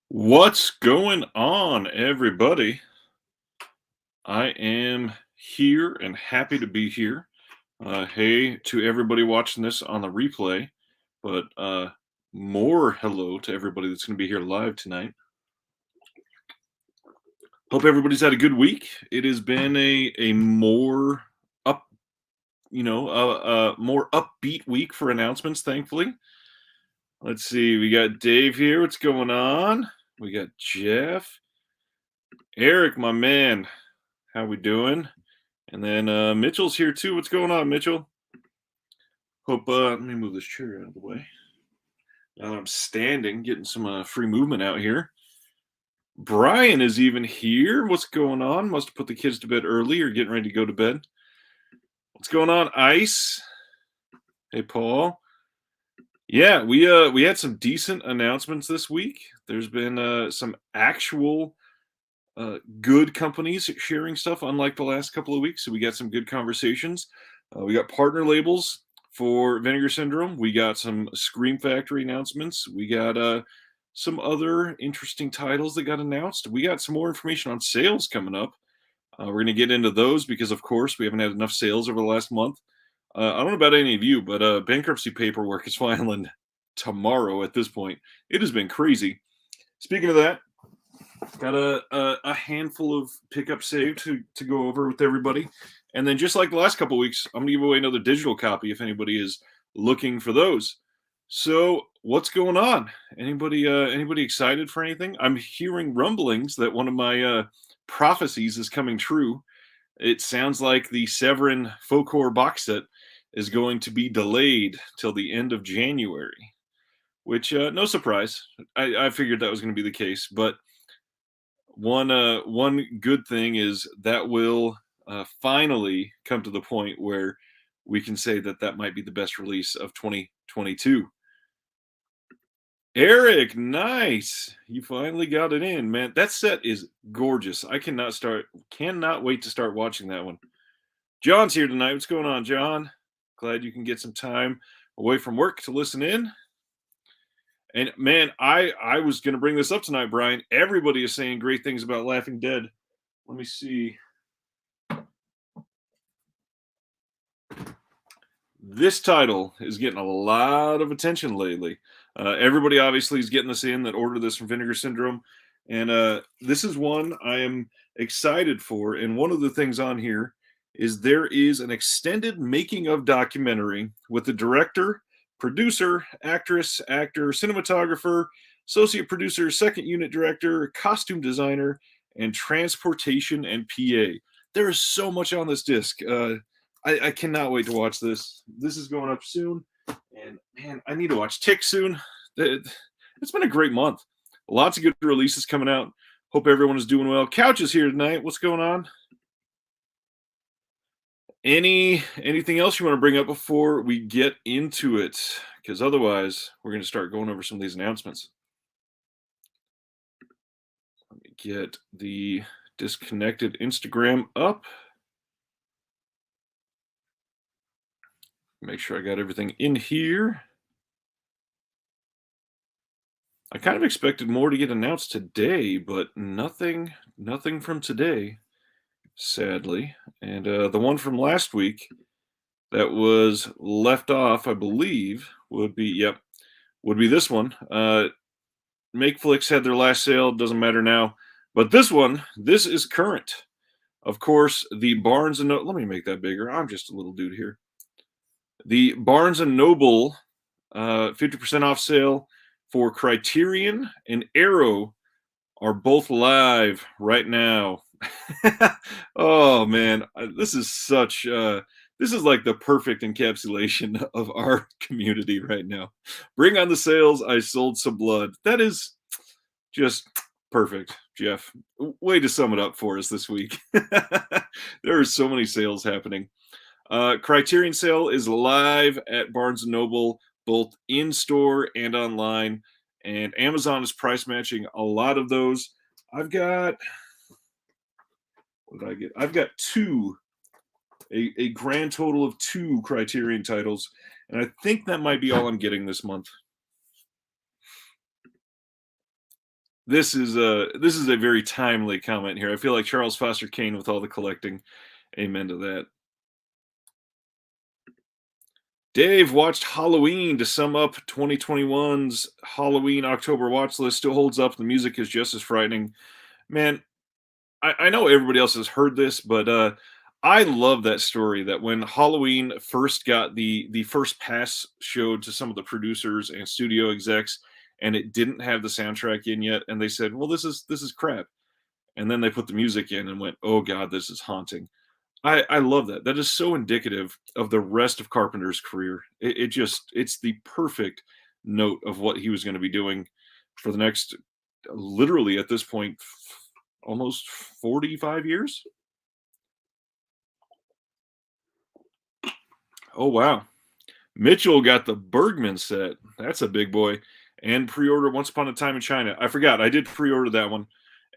What's going on, everybody? I am here and happy to be here. Hey to everybody watching this on the replay, but more hello to everybody that's going to be here live tonight. Hope everybody's had a good week. It has been a more up, more upbeat week for announcements, thankfully. Let's see, we got Dave here. What's going on? We got Jeff. Eric, my man. How we doing? And then Mitchell's here too. What's going on, Mitchell? Hope let me move this chair out of the way. Now that I'm standing, getting some free movement out here. Brian is even here. What's going on? Must have put the kids to bed early or getting ready to go to bed. What's going on, Ice? Hey, Paul. Yeah, we had some decent announcements this week. There's been some actual good companies sharing stuff, unlike the last couple of weeks. So we got some good conversations. We got partner labels for Vinegar Syndrome. We got some Scream Factory announcements. We got some other interesting titles that got announced. We got some more information on sales coming up. We're going to get into those because, of course, we haven't had enough sales over the last month. I don't know about any of you, but bankruptcy paperwork is filing tomorrow at this point. It has been crazy. Speaking of that, got a handful of pickups saved to go over with everybody. And then just like the last couple of weeks, I'm going to give away another digital copy if anybody is looking for those. So what's going on? Anybody excited for anything? I'm hearing rumblings that one of my prophecies is coming true. It sounds like the Severin Folklore box set is going to be delayed till the end of January, which no surprise. I figured that was going to be the case, but one good thing is that will finally come to the point where we can say that might be the best release of 2022. Eric, nice. You finally got it in, man. That set is gorgeous. I cannot wait to start watching that one. John's here tonight. What's going on, John? Glad you can get some time away from work to listen in. And man, I was going to bring this up tonight, Brian. Everybody is saying great things about Laughing Dead. Let me see. This title is getting a lot of attention lately. Everybody obviously is getting this in that ordered this from Vinegar Syndrome. And this is one I am excited for. And one of the things on here is there is an extended making of documentary with the director, producer, actress, actor, cinematographer, associate producer, second unit director, costume designer, and transportation and PA. There is so much on this disc. I cannot wait to watch this. This is going up soon. And man, I need to watch Tick soon. It's been a great month. Lots of good releases coming out. Hope everyone is doing well. Couch is here tonight. What's going on? Anything else you want to bring up before we get into it? Because otherwise, we're going to start going over some of these announcements. Let me get the disconnected Instagram up. Make sure I got everything in here. I kind of expected more to get announced today, but nothing from today, sadly. And the one from last week that was left off, I believe, would be this one. Makeflix had their last sale, doesn't matter now. But this is current. Of course, the Barnes & Noble, let me make that bigger. I'm just a little dude here. The Barnes & Noble 50% off sale for Criterion and Arrow are both live right now. Oh man, this is like the perfect encapsulation of our community right now. Bring on the sales. I sold some blood. That is just perfect, Jeff. Way to sum it up for us this week. There are so many sales happening. Criterion sale is live at Barnes & Noble, both in store and online. and Amazon is price matching a lot of those. I've got, what did I get? I've got a grand total of 2 Criterion titles, and I think that might be all I'm getting this month. This is a very timely comment here. I feel like Charles Foster Kane with all the collecting. Amen to that. Dave watched Halloween to sum up 2021's Halloween October watch list. Still holds up. The music is just as frightening. Man, I know everybody else has heard this, but I love that story that when Halloween first got the first pass showed to some of the producers and studio execs, and it didn't have the soundtrack in yet, and they said, "Well, this is crap." And then they put the music in and went, "Oh God, this is haunting." I love that. That is so indicative of the rest of Carpenter's career. It's the perfect note of what he was going to be doing for the next, literally at this point, almost 45 years. Oh wow. Mitchell got the Bergman set. That's a big boy. And pre-order Once Upon a Time in China. I forgot. I did pre-order that one.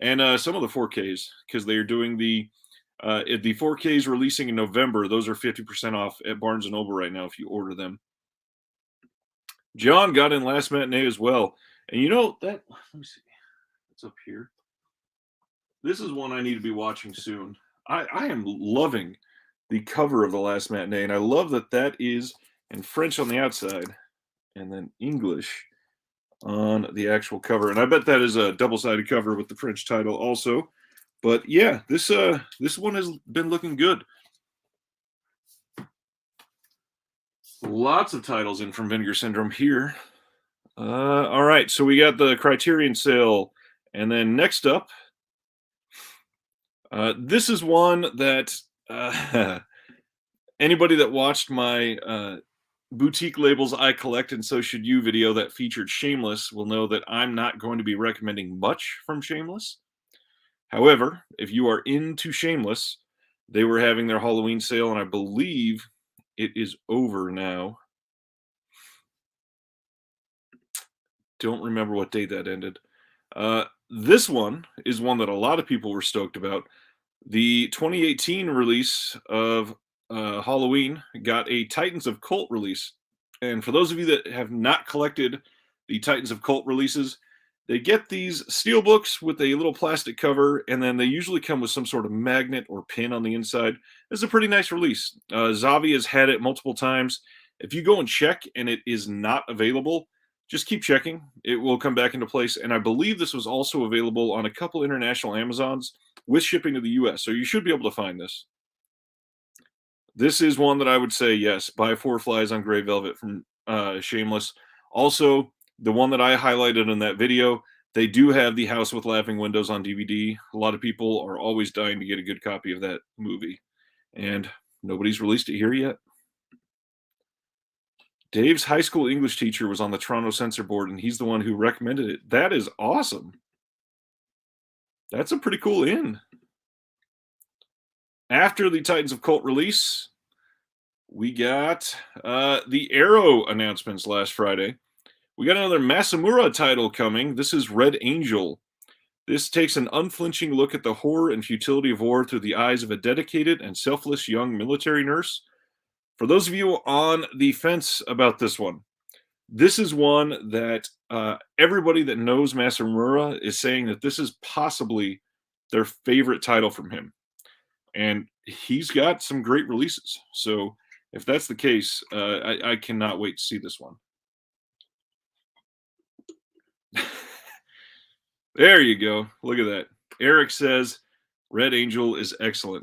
And some of the 4Ks, because they are doing the 4Ks releasing in November. Those are 50% off at Barnes & Noble right now if you order them. John got in Last Matinee as well. And you know, let me see. It's up here. This is one I need to be watching soon. I am loving the cover of The Last Matinee, and I love that is in French on the outside and then English on the actual cover. And I bet that is a double-sided cover with the French title also. But yeah, this one has been looking good. Lots of titles in from Vinegar Syndrome here. All right, so we got the Criterion sale, and then next up, this is one that anybody that watched my boutique labels I collect and so should you video that featured Shameless will know that I'm not going to be recommending much from Shameless. However, if you are into Shameless, they were having their Halloween sale, and I believe it is over now. Don't remember what date that ended. This one is one that a lot of people were stoked about. The 2018 release of Halloween got a Titans of Cult release. And for those of you that have not collected the Titans of Cult releases, they get these steelbooks with a little plastic cover, and then they usually come with some sort of magnet or pin on the inside. It's a pretty nice release. Zavi has had it multiple times. If you go and check and it is not available, just keep checking. It will come back into place. And I believe this was also available on a couple international Amazons with shipping to the US. So you should be able to find this. This is one that I would say, yes, buy Four Flies on Gray Velvet from Shameless. Also, the one that I highlighted in that video, they do have The House with Laughing Windows on DVD. A lot of people are always dying to get a good copy of that movie. And nobody's released it here yet. Dave's high school English teacher was on the Toronto censor board, and he's the one who recommended it. That is awesome. That's a pretty cool in. After the Titans of Cult release, we got the Arrow announcements last Friday. We got another Masamura title coming. This is Red Angel. This takes an unflinching look at the horror and futility of war through the eyes of a dedicated and selfless young military nurse. For those of you on the fence about this one, this is one that everybody that knows Masamura is saying that this is possibly their favorite title from him. And he's got some great releases. So if that's the case, I cannot wait to see this one. There you go. Look at that. Eric says Red Angel is excellent.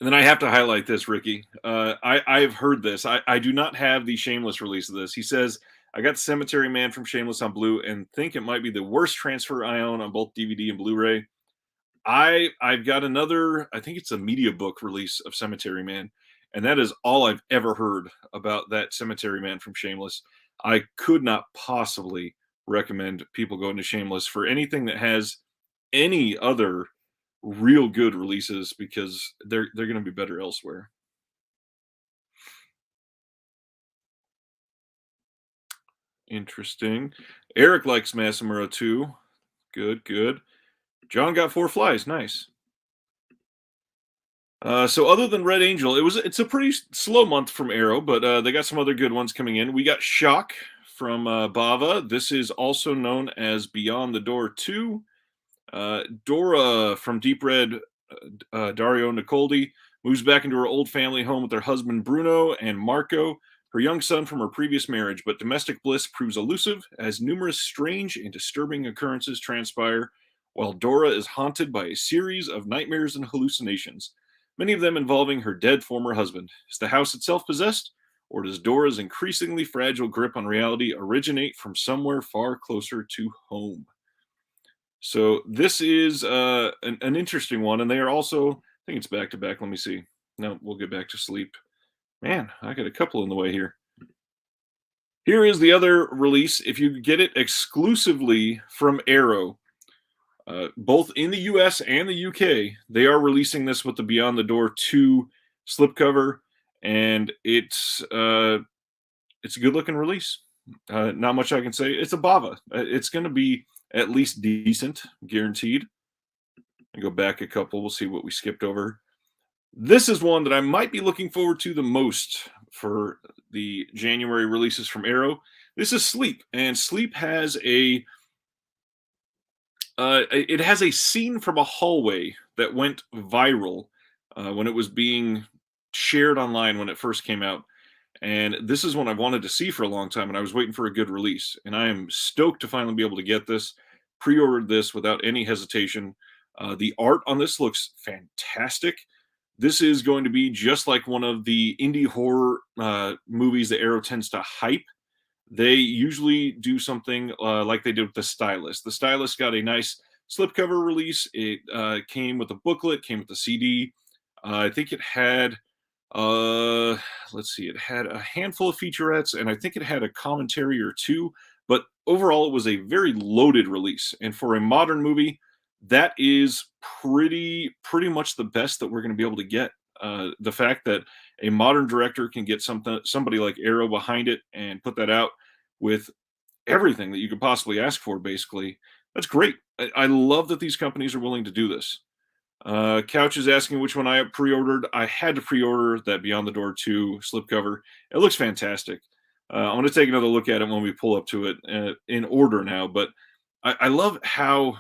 And then I have to highlight this, Ricky. I've heard this. I do not have the Shameless release of this. He says, I got the Cemetery Man from Shameless on Blue and think it might be the worst transfer I own on both DVD and Blu-ray. I've got another, I think it's a media book release of Cemetery Man, and that is all I've ever heard about that Cemetery Man from Shameless. I could not possibly recommend people going to Shameless for anything that has any other real good releases, because they're going to be better elsewhere. Interesting. Eric likes Masamura too. Good, good. John got 4 flies. Nice. So other than Red Angel, it's a pretty slow month from Arrow, but they got some other good ones coming in. We got Shock from Bava. This is also known as Beyond the Door 2. Dora from Deep Red, Dario Nicoldi, moves back into her old family home with her husband Bruno and Marco, her young son from her previous marriage. But domestic bliss proves elusive as numerous strange and disturbing occurrences transpire, while Dora is haunted by a series of nightmares and hallucinations, many of them involving her dead former husband. Is the house itself possessed? Or does Dora's increasingly fragile grip on reality originate from somewhere far closer to home? So this is an interesting one, and they are also. I think it's back to back. Let me see. No, we'll get back to sleep. Man, I got a couple in the way here. Here is the other release. If you get it exclusively from Arrow, both in the U.S. and the U.K., they are releasing this with the Beyond the Door 2 slipcover, and it's a good looking release. Not much I can say. It's a Bava. It's going to be at least decent, guaranteed. I go back a couple. We'll see what we skipped over. This is one that I might be looking forward to the most for the January releases from Arrow. This is Sleep, and Sleep has it has a scene from a hallway that went viral when it was being shared online when it first came out. And this is one I wanted to see for a long time, and I was waiting for a good release. And I am stoked to finally be able to get this. Pre-ordered this without any hesitation. The art on this looks fantastic. This is going to be just like one of the indie horror movies that Arrow tends to hype. They usually do something like they did with The Stylist. The Stylist got a nice slipcover release. It came with a booklet, came with a CD. I think it had let's see, it had a handful of featurettes, and I think it had a commentary or two, but overall it was a very loaded release. And for a modern movie, that is pretty much the best that we're going to be able to get. The fact that a modern director can get somebody like Arrow behind it and put that out with everything that you could possibly ask for, basically, that's great. I love that these companies are willing to do this. Couch is asking which one I pre-ordered. I had to pre-order that Beyond the Door 2 slipcover. It looks fantastic. I'm going to take another look at it when we pull up to it in order now, but I love how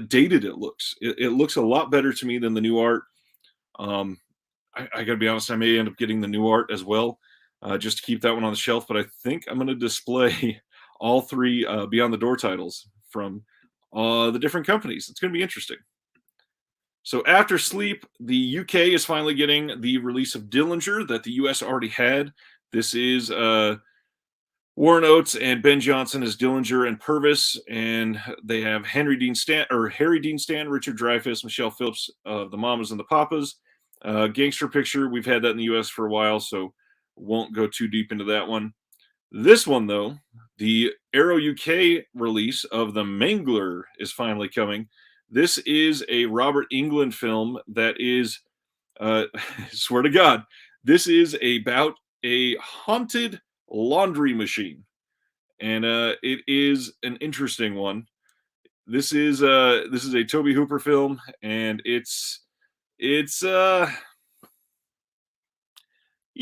dated it looks. It looks a lot better to me than the new art. I got to be honest, I may end up getting the new art as well, just to keep that one on the shelf, but I think I'm going to display all three Beyond the Door titles from the different companies. It's going to be interesting. So after Sleep, the UK is finally getting the release of Dillinger that the US already had. This is Warren Oates and Ben Johnson as Dillinger and Purvis, and they have Harry Dean Stanton, Richard Dreyfuss, Michelle Phillips of the Mamas and the Papas. Gangster Picture, we've had that in the US for a while, so won't go too deep into that one. This one, though, the Arrow UK release of The Mangler is finally coming. This is a Robert Englund film that is, swear to God, this is about a haunted laundry machine, and it is an interesting one. This is a Toby Hooper film, and it's you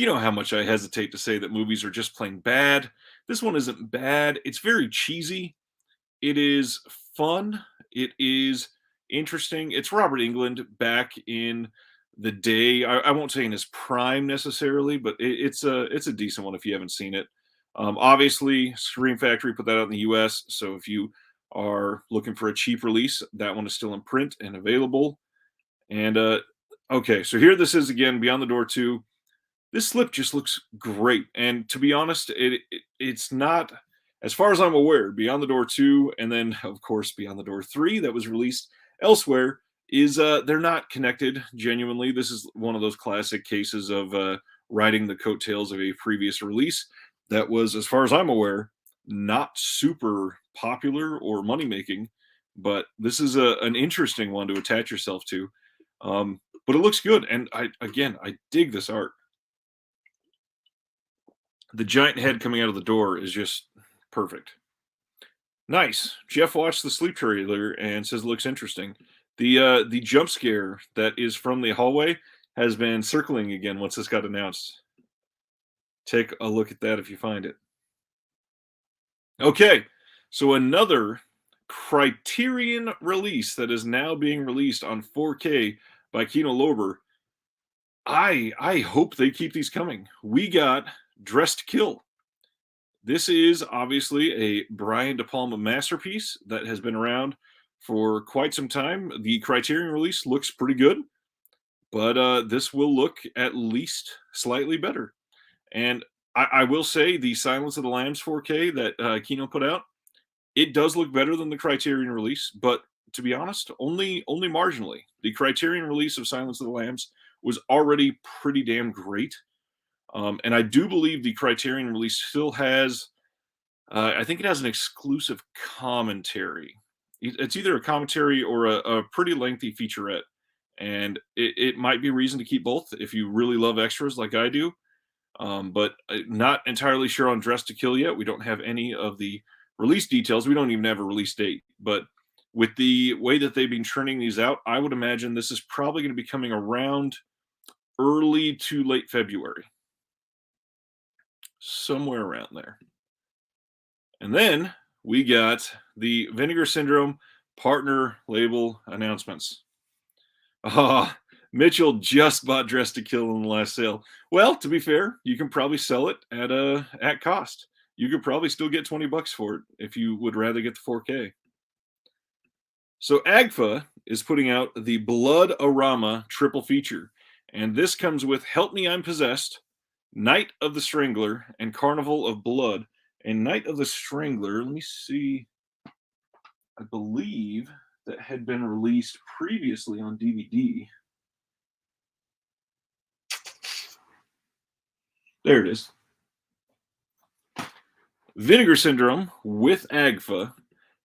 know how much I hesitate to say that movies are just plain bad. This one isn't bad. It's very cheesy. It is fun. It is interesting. It's Robert Englund back in the day. I won't say in his prime necessarily, but it's a decent one if you haven't seen it. Obviously, Scream Factory put that out in the U.S. So if you are looking for a cheap release, that one is still in print and available. And okay, so here this is again, Beyond the Door 2. This slip just looks great, and to be honest, it's not, as far as I'm aware, Beyond the Door 2, and then of course Beyond the Door 3 that was released elsewhere, is they're not connected genuinely. This is one of those classic cases of riding the coattails of a previous release that was, as far as I'm aware, not super popular or money making, but this is an interesting one to attach yourself to. But it looks good, and I dig this art. The giant head coming out of the door is just Perfect. Nice. Jeff watched the sleep trailer and says it looks interesting. The jump scare that is from the hallway has been circling again once this got announced. Take a look at that if you find it. Okay, so another Criterion release that is now being released on 4K by Kino Lorber. I hope they keep these coming. We got Dressed to Kill. This is obviously a Brian De Palma masterpiece that has been around for quite some time. The Criterion release looks pretty good, but this will look at least slightly better. And I will say the Silence of the Lambs 4K that Kino put out, it does look better than the Criterion release, but to be honest, only marginally. The Criterion release of Silence of the Lambs was already pretty damn great. And I do believe the Criterion release still has, I think it has an exclusive commentary. It's either a commentary or a pretty lengthy featurette. And it might be a reason to keep both if you really love extras like I do. But not entirely sure on Dress to Kill yet. We don't have any of the release details. We don't even have a release date. But with the way that they've been churning these out, I would imagine this is probably going to be coming around early to late February. Somewhere around there. And then we got the Vinegar Syndrome partner label announcements. Mitchell just bought Dress to Kill in the last sale. Well, to be fair, you can probably sell it at cost. You could probably still get $20 for it if you would rather get the 4K. So AGFA is putting out the Blood-O-Rama triple feature, and this comes with Help Me I'm Possessed, Night of the Strangler, and Carnival of Blood. And Night of the Strangler, let me see, I believe that had been released previously on DVD. There it is. Vinegar Syndrome with AGFA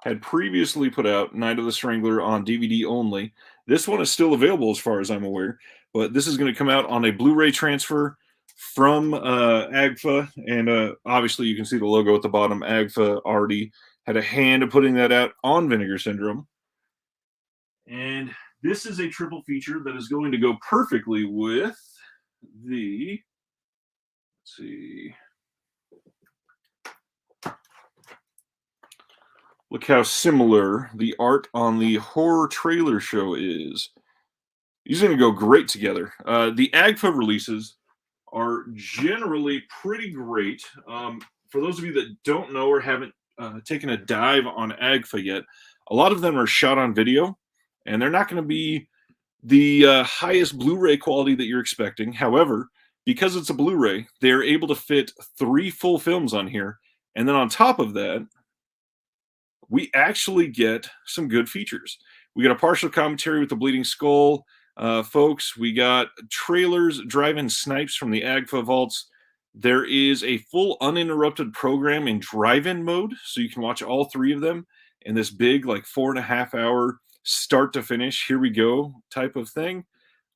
had previously put out Night of the Strangler on DVD only. This one is still available as far as I'm aware, but this is going to come out on a Blu-ray transfer from AGFA, and obviously you can see the logo at the bottom. AGFA already had a hand of putting that out on Vinegar Syndrome. And this is a triple feature that is going to go perfectly with the, let's see, look how similar the art on the horror trailer show is. These are going to go great together. The AGFA releases are generally pretty great. For those of you that don't know or haven't taken a dive on AGFA yet, a lot of them are shot on video, and they're not going to be the highest Blu-ray quality that you're expecting. However, because it's a Blu-ray, they're able to fit 3 full films on here, and then on top of that, we actually get some good features. We got a partial commentary with the Bleeding Skull, folks. We got trailers, drive-in snipes from the AGFA vaults. There is a full uninterrupted program in drive-in mode, so you can watch all 3 of them in this big, like 4.5-hour start to finish, here we go type of thing,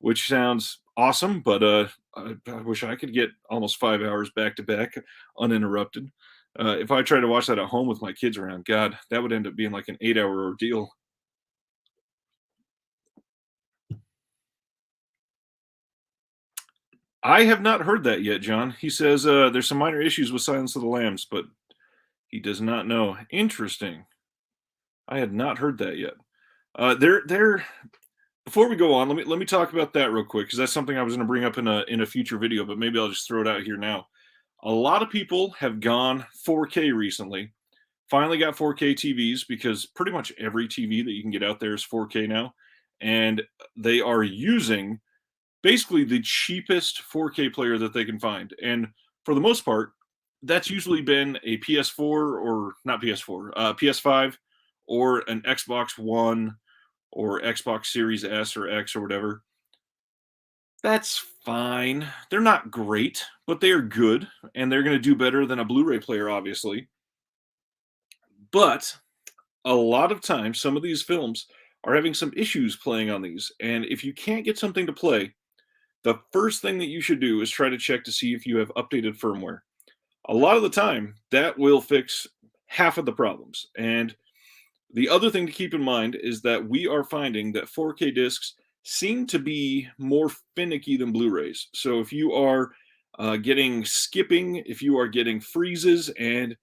which sounds awesome. But I wish I could get almost 5 hours back to back uninterrupted. If I tried to watch that at home with my kids around, God, that would end up being like an 8-hour ordeal. I have not heard that yet, John. He says there's some minor issues with Silence of the Lambs, but he does not know. Interesting. I had not heard that yet. Before we go on, let me talk about that real quick, because that's something I was going to bring up in a future video, but maybe I'll just throw it out here now. A lot of people have gone 4K recently. Finally got 4K TVs, because pretty much every TV that you can get out there is 4K now, and they are using basically the cheapest 4K player that they can find. And for the most part, that's usually been a PS4 or not PS4, PS5 or an Xbox One or Xbox Series S or X or whatever. That's fine. They're not great, but they are good, and they're going to do better than a Blu-ray player, obviously. But a lot of times, some of these films are having some issues playing on these, and if you can't get something to play, the first thing that you should do is try to check to see if you have updated firmware. A lot of the time, that will fix half of the problems. And the other thing to keep in mind is that we are finding that 4K discs seem to be more finicky than Blu-rays. So if you are getting skipping, if you are getting freezes, and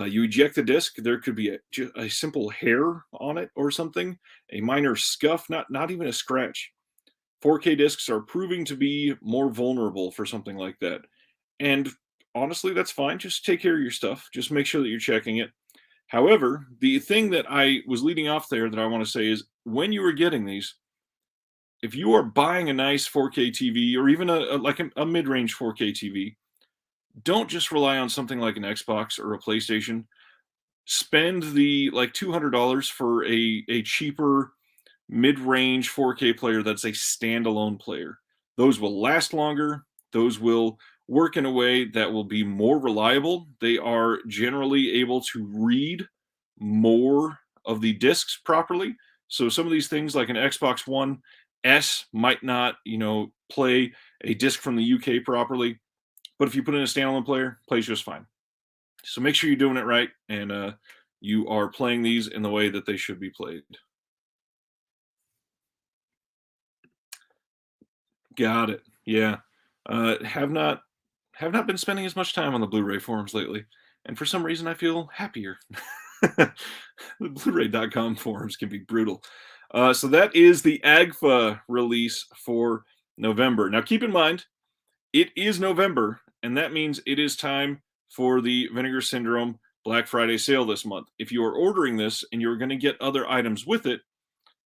you eject the disc, there could be a simple hair on it or something, a minor scuff, not even a scratch. 4K discs are proving to be more vulnerable for something like that. And honestly, that's fine. Just take care of your stuff. Just make sure that you're checking it. However, the thing that I was leading off there that I want to say is when you are getting these, if you are buying a nice 4K TV or even a mid-range 4K TV, don't just rely on something like an Xbox or a PlayStation. Spend the like $200 for a cheaper mid-range 4K player that's a standalone player. Those will last longer. Those will work in a way that will be more reliable. They are generally able to read more of the discs properly. So some of these things like an Xbox One S might not, play a disc from the UK properly, but if you put in a standalone player, it plays just fine. So make sure you're doing it right and you are playing these in the way that they should be played. Got it. Yeah. Have not been spending as much time on the Blu-ray forums lately, and for some reason I feel happier. The Blu-ray.com forums can be brutal. So that is the AGFA release for November. Now keep in mind, it is November, and that means it is time for the Vinegar Syndrome Black Friday sale this month. If you are ordering this and you're going to get other items with it,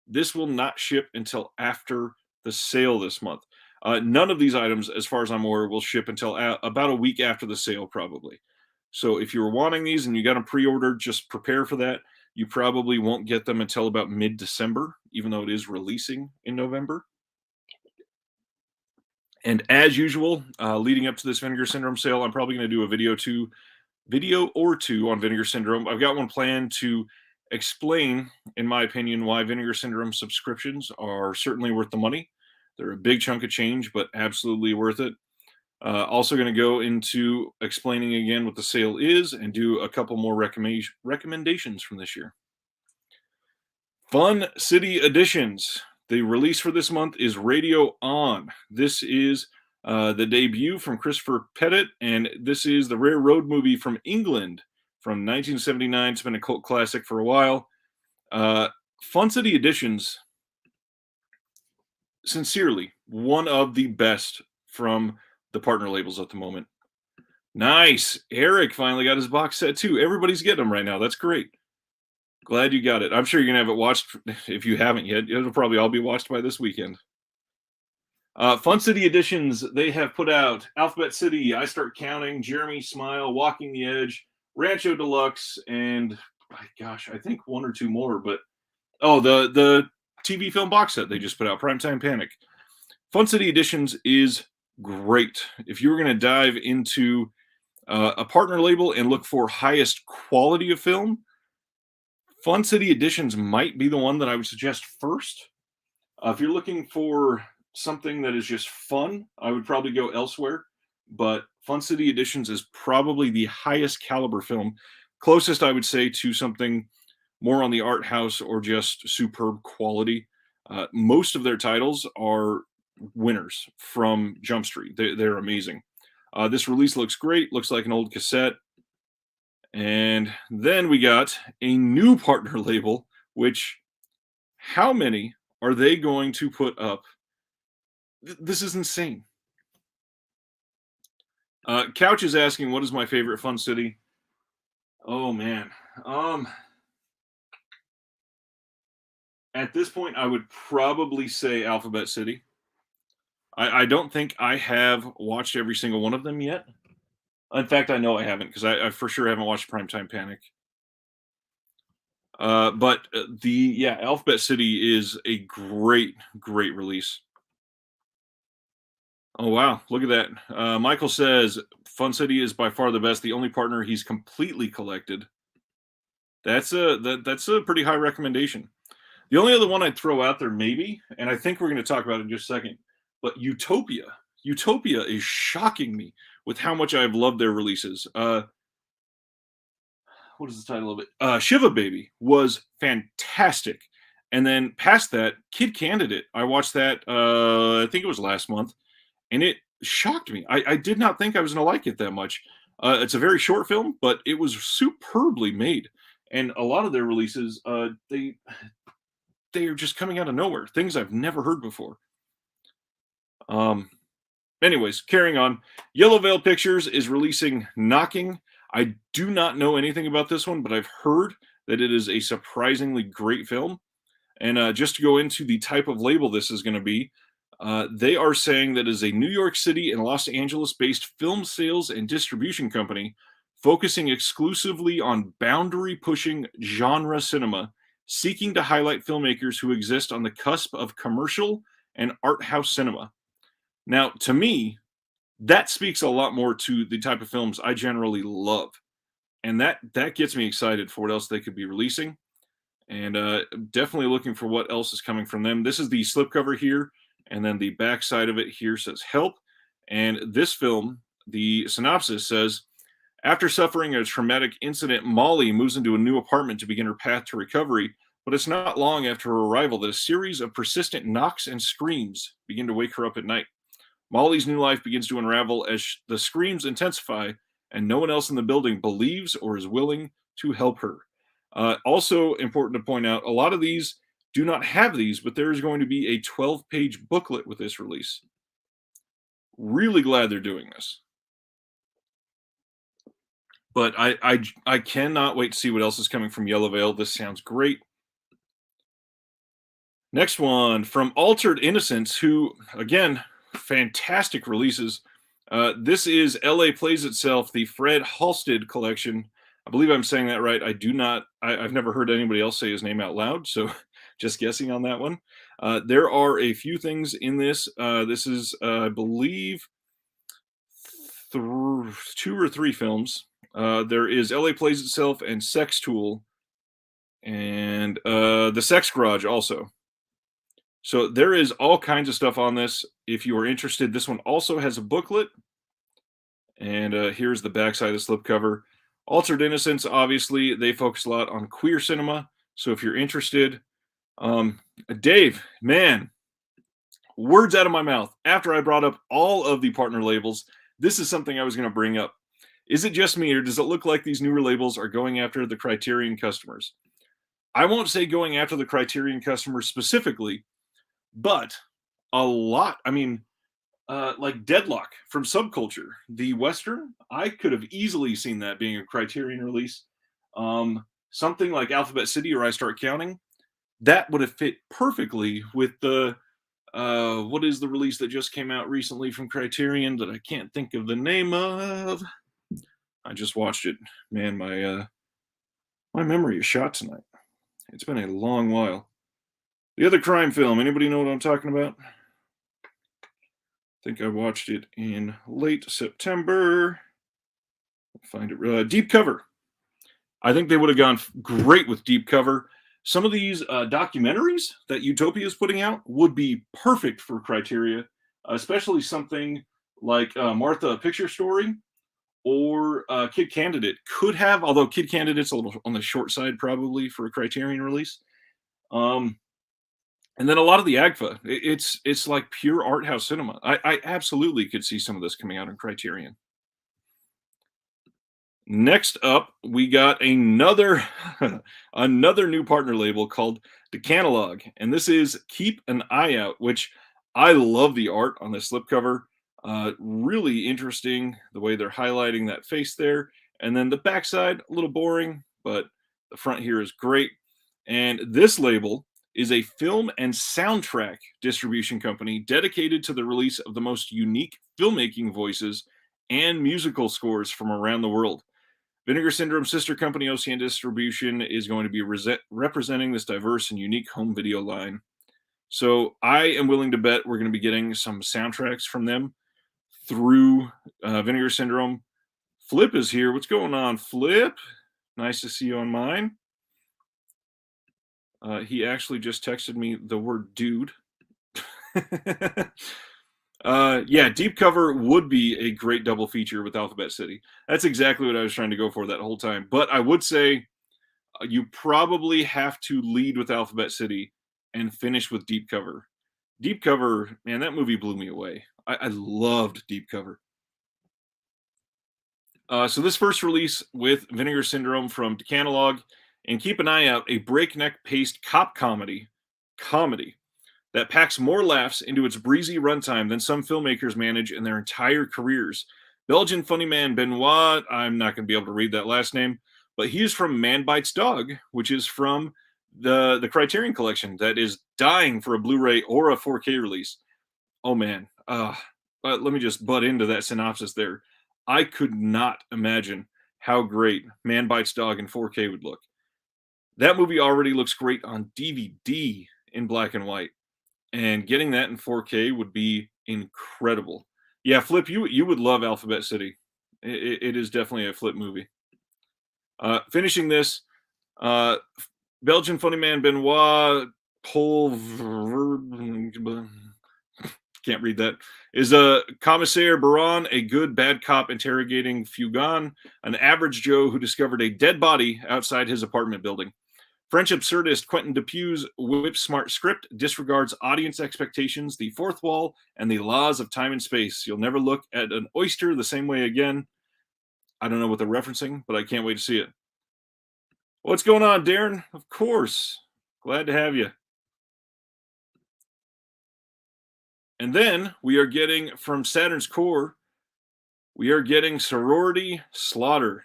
this will not ship until after the sale this month. None of these items, as far as I'm aware, will ship until about a week after the sale, probably. So if you were wanting these and you got them pre-ordered, just prepare for that. You probably won't get them until about mid-December, even though it is releasing in November. And as usual, leading up to this Vinegar Syndrome sale, I'm probably going to do a video or two on Vinegar Syndrome. I've got one planned to explain, in my opinion, why Vinegar Syndrome subscriptions are certainly worth the money. They're a big chunk of change, but absolutely worth it. Also going to go into explaining again what the sale is and do a couple more recommendations from this year. Fun City Editions. The release for this month is Radio On. This is the debut from Christopher Pettit, and this is the rare road movie from England from 1979. It's been a cult classic for a while. Fun City Editions, sincerely, one of the best from the partner labels at the moment. Nice. Eric finally got his box set too. Everybody's getting them right now. That's great. Glad you got it. I'm sure you're going to have it watched if you haven't yet. It'll probably all be watched by this weekend. Fun City Editions, they have put out Alphabet City, I Start Counting, Jeremy Smile, Walking the Edge, Rancho Deluxe, and my gosh, I think one or two more. But the TV film box set they just put out, Primetime Panic. Fun City Editions is great. If you were going to dive into a partner label and look for highest quality of film, Fun City Editions might be the one that I would suggest first. If you're looking for something that is just fun, I would probably go elsewhere. But Fun City Editions is probably the highest caliber film. Closest, I would say, to something more on the art house or just superb quality. Most of their titles are winners from Jump Street. They're amazing. This release looks great. Looks like an old cassette. And then we got a new partner label, which how many are they going to put up? This is insane. Couch is asking, what is my favorite Fun City? Oh, man. At this point, I would probably say Alphabet City. I don't think I have watched every single one of them yet. In fact, I know I haven't because I for sure haven't watched Primetime Panic. But Alphabet City is a great release. Oh wow, look at that. Michael says Fun City is by far the best. The only partner he's completely collected. That's a pretty high recommendation. The only other one I'd throw out there, maybe, and I think we're going to talk about it in just a second, but Utopia. Utopia is shocking me with how much I've loved their releases. what is the title of it? Shiva Baby was fantastic. And then past that, Kid Candidate. I watched that. I think it was last month, and it shocked me. I did not think I was going to like it that much. It's a very short film, but it was superbly made. And a lot of their releases, they are just coming out of nowhere. Things I've never heard before. Anyways, carrying on. Yellow Veil Pictures is releasing Knocking. I do not know anything about this one, but I've heard that it is a surprisingly great film. And just to go into the type of label this is going to be, they are saying that it is a New York City and Los Angeles based film sales and distribution company focusing exclusively on boundary pushing genre cinema, seeking to highlight filmmakers who exist on the cusp of commercial and art house cinema. Now, to me, that speaks a lot more to the type of films I generally love. And that gets me excited for what else they could be releasing. And definitely looking for what else is coming from them. This is the slipcover here, and then the back side of it here says help. And this film, the synopsis says, after suffering a traumatic incident, Molly moves into a new apartment to begin her path to recovery. But it's not long after her arrival that a series of persistent knocks and screams begin to wake her up at night. Molly's new life begins to unravel as the screams intensify, and no one else in the building believes or is willing to help her. Also important to point out, a lot of these do not have these, but there is going to be a 12-page booklet with this release. Really glad they're doing this. But I cannot wait to see what else is coming from Yellow Veil. This sounds great. Next one from Altered Innocence, who, again, fantastic releases. This is LA Plays Itself, the Fred Halstead collection. I believe I'm saying that right. I've never heard anybody else say his name out loud, so just guessing on that one. There are a few things in this. This is, I believe, two or three films. There is LA Plays Itself and Sex Tool, and The Sex Garage also. So there is all kinds of stuff on this. If you are interested, this one also has a booklet. And here's the backside of the slipcover. Altered Innocence, obviously, they focus a lot on queer cinema. So if you're interested, Dave, man, words out of my mouth. After I brought up all of the partner labels, this is something I was going to bring up. Is it just me, or does it look like these newer labels are going after the Criterion customers? I won't say going after the Criterion customers specifically, but a lot. I mean, like Deadlock from Subculture, the Western, I could have easily seen that being a Criterion release. Something like Alphabet City or I Start Counting, that would have fit perfectly with the, what is the release that just came out recently from Criterion that I can't think of the name of? I just watched it. Man, my memory is shot tonight. It's been a long while. The other crime film, anybody know what I'm talking about? I think I watched it in late September. Find it. Deep Cover. I think they would have gone great with Deep Cover. Some of these documentaries that Utopia is putting out would be perfect for Criteria, especially something like Martha a Picture Story or Kid Candidate could have, although Kid Candidate's a little on the short side probably for a Criterion release. And then a lot of the AGFA, it's like pure art house cinema. I absolutely could see some of this coming out on Criterion. Next up, we got another another new partner label called Decanalog, and this is Keep an Eye Out, which I love the art on the slipcover. Really interesting the way they're highlighting that face there, and then the backside a little boring, but the front here is great. And this label is a film and soundtrack distribution company dedicated to the release of the most unique filmmaking voices and musical scores from around the world. Vinegar Syndrome's sister company, OCN Distribution, is going to be representing this diverse and unique home video line. So I am willing to bet we're going to be getting some soundtracks from them through Vinegar Syndrome. Flip is here. What's going on, Flip? Nice to see you on mine. He actually just texted me the word dude. Yeah, Deep Cover would be a great double feature with Alphabet City. That's exactly what I was trying to go for that whole time. But I would say you probably have to lead with Alphabet City and finish with Deep Cover. Deep Cover, man, that movie blew me away. I loved Deep Cover. So this first release with Vinegar Syndrome from Decanalog, and keep an eye out, a breakneck paced cop comedy that packs more laughs into its breezy runtime than some filmmakers manage in their entire careers. Belgian funny man Benoit, I'm not going to be able to read that last name, but he is from Man Bites Dog, which is from the Criterion Collection that is dying for a Blu-ray or a 4K release. Oh man, let me just butt into that synopsis there. I could not imagine how great Man Bites Dog in 4K would look. That movie already looks great on DVD in black and white, and getting that in 4K would be incredible. Yeah, Flip, you would love Alphabet City. It is definitely a Flip movie. Finishing this, uh, Belgian funny man Benoit Paul can't read that, is a commissaire Baron, a good bad cop interrogating Fugan, an average Joe who discovered a dead body outside his apartment building. French absurdist Quentin Dupieux's whip-smart script disregards audience expectations, the fourth wall, and the laws of time and space. You'll never look at an oyster the same way again. I don't know what they're referencing, but I can't wait to see it. What's going on, Darren? Of course. Glad to have you. And then we are getting from Saturn's Core, we are getting Sorority Slaughter.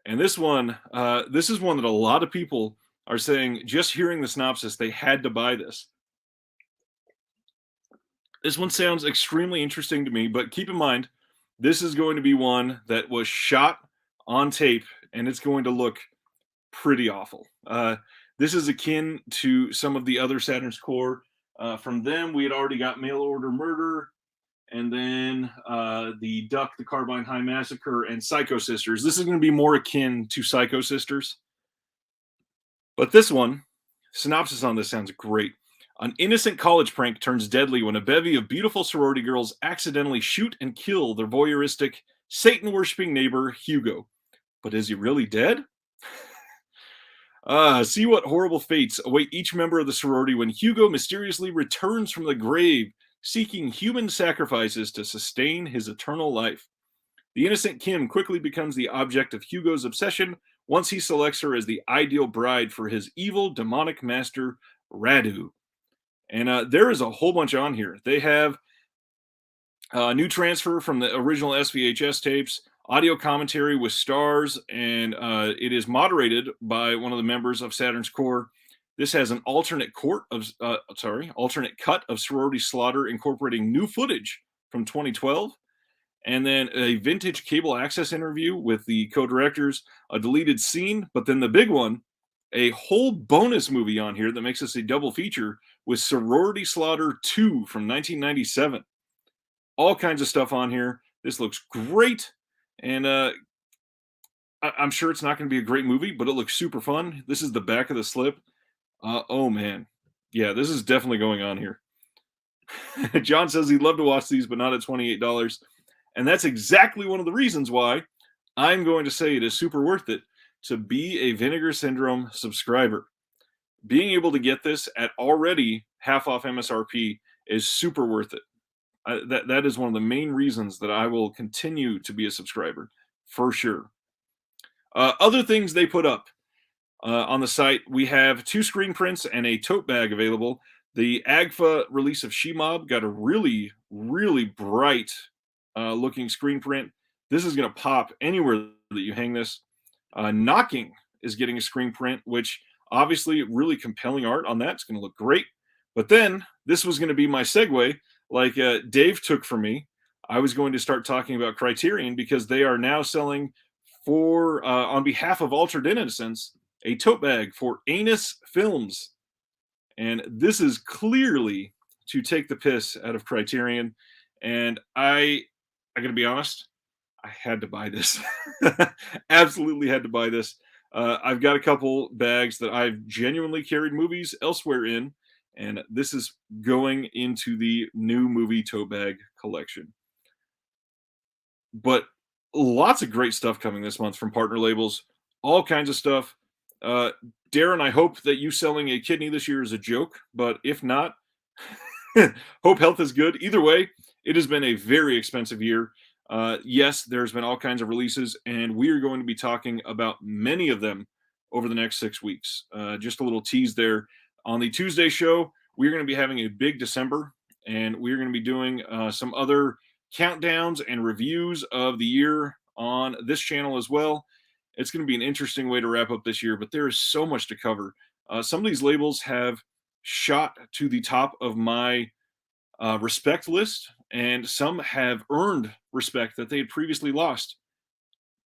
And this is one that a lot of people are saying, just hearing the synopsis, they had to buy this. This one sounds extremely interesting to me, but keep in mind, this is going to be one that was shot on tape, and it's going to look pretty awful. This is akin to some of the other Saturn's Core. From them, we had already got Mail Order Murder, and then the Duck, the Carbine High Massacre, and Psycho Sisters. This is going to be more akin to Psycho Sisters. But this one, synopsis on this sounds great. An innocent college prank turns deadly when a bevy of beautiful sorority girls accidentally shoot and kill their voyeuristic, Satan worshipping neighbor, Hugo. But is he really dead? See what horrible fates await each member of the sorority when Hugo mysteriously returns from the grave, seeking human sacrifices to sustain his eternal life. The innocent Kim quickly becomes the object of Hugo's obsession once he selects her as the ideal bride for his evil demonic master, Radu. And there is a whole bunch on here. They have a new transfer from the original SVHS tapes, audio commentary with stars, and it is moderated by one of the members of Saturn's Core. This has an alternate alternate cut of Sorority Slaughter incorporating new footage from 2012, and then a vintage cable access interview with the co-directors, a deleted scene, but then the big one, a whole bonus movie on here that makes this a double feature with Sorority Slaughter 2 from 1997. All kinds of stuff on here. This looks great, and I'm sure it's not going to be a great movie, but it looks super fun. This is the back of the slip. Oh man, yeah, this is definitely going on here. John says he'd love to watch these, but not at $28. And that's exactly one of the reasons why I'm going to say it is super worth it to be a Vinegar Syndrome subscriber. Being able to get this at already half off MSRP is super worth it. That is one of the main reasons that I will continue to be a subscriber, for sure. Other things they put up on the site, we have 2 screen prints and a tote bag available. The AGFA release of She-Mob got a really, really bright looking screen print. This is going to pop anywhere that you hang this. Knocking is getting a screen print, which obviously really compelling art on that. It's going to look great. But then this was going to be my segue, like Dave took from me. I was going to start talking about Criterion because they are now selling for, on behalf of Altered Innocence, a tote bag for Anus Films. And this is clearly to take the piss out of Criterion. And I got to be honest, I had to buy this. Absolutely had to buy this. I've got a couple bags that I've genuinely carried movies elsewhere in, And this is going into the new movie tote bag collection. But lots of great stuff coming this month from partner labels, all kinds of stuff. Uh, Darren, I hope that you selling a kidney this year is a joke, but if not, hope health is good. Either way, it has been a very expensive year. Yes, there's been all kinds of releases, and we are going to be talking about many of them over the next 6 weeks. Just a little tease there. On the Tuesday show, we're going to be having a big December, and we're going to be doing some other countdowns and reviews of the year on this channel as well. It's going to be an interesting way to wrap up this year, but there is so much to cover. Some of these labels have shot to the top of my respect list, and some have earned respect that they had previously lost.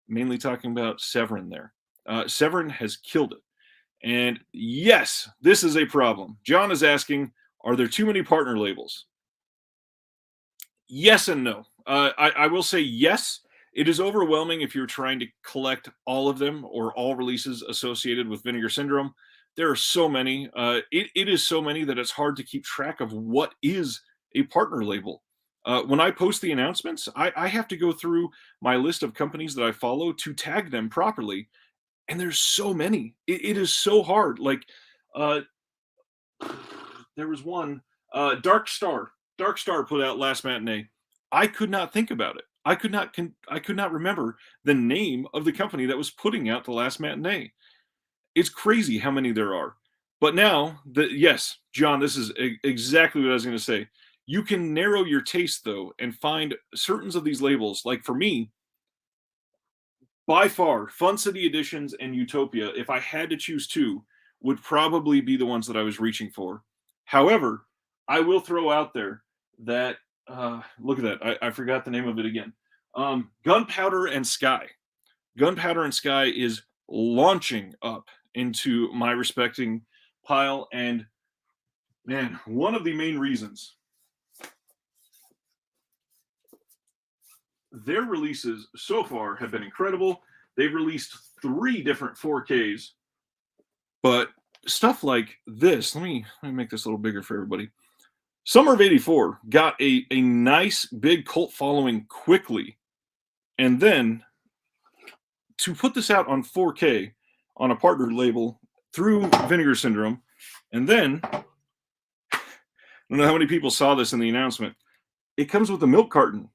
Mainly talking about Severin there. Severin has killed it. And yes, this is a problem. John is asking, are there too many partner labels? Yes and no. I will say yes. It is overwhelming if you're trying to collect all of them or all releases associated with Vinegar Syndrome. There are so many. It is so many that it's hard to keep track of what is a partner label. When I post the announcements, I have to go through my list of companies that I follow to tag them properly. And there's so many. It is so hard. Like, uh, there was one, Dark Star. Dark Star put out Last Matinee. I could not think about it. I could not remember the name of the company that was putting out the Last Matinee. It's crazy how many there are. But now, yes, John, this is exactly what I was going to say. You can narrow your taste though and find certain of these labels. Like for me, by far, Fun City Editions and Utopia, if I had to choose two, would probably be the ones that I was reaching for. However, I will throw out there that look at that. I forgot the name of it again. Gunpowder and Sky. Gunpowder and Sky is launching up into my respecting pile. And man, one of the main reasons their releases so far have been incredible. They've released 3 different 4Ks, but stuff like this, let me make this a little bigger for everybody. Summer of '84 got a nice big cult following quickly, and then to put this out on 4K on a partner label through Vinegar Syndrome, and then I don't know how many people saw this in the announcement. It comes with a milk carton.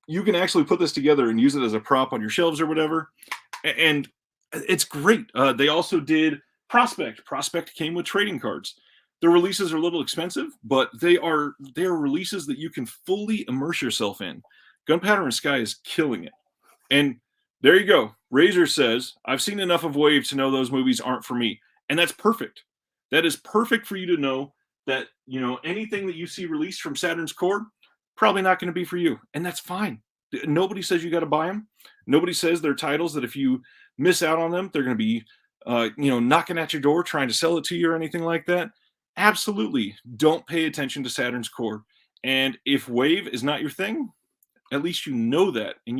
You can actually put this together and use it as a prop on your shelves or whatever, and it's great. They also did Prospect. Prospect came with trading cards. The releases are a little expensive, but they are releases that you can fully immerse yourself in. Gunpowder and Sky is killing it. And there you go. Razor says, I've seen enough of Wave to know those movies aren't for me. And that's perfect. That is perfect for you to know that, anything that you see released from Saturn's Core, probably not going to be for you. And that's fine. Nobody says you got to buy them. Nobody says they're titles that if you miss out on them, they're going to be, knocking at your door trying to sell it to you or anything like that. Absolutely don't pay attention to Saturn's Core. And if Wave is not your thing, at least you know that. And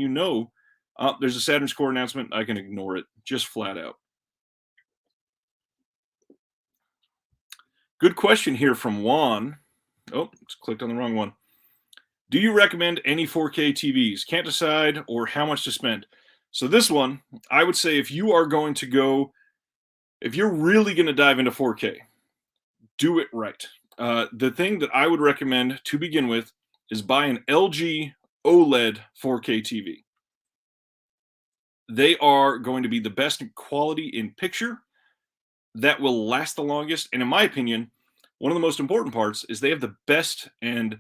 there's a Saturn's Core announcement. I can ignore it just flat out. Good question here from Juan. Oh, it's clicked on the wrong one. Do you recommend any 4K TVs? Can't decide or how much to spend. So this one, I would say if you're really going to dive into 4K, do it right. The thing that I would recommend to begin with is buy an LG OLED 4K TV. They are going to be the best quality in picture, that will last the longest. And in my opinion, one of the most important parts is they have the best and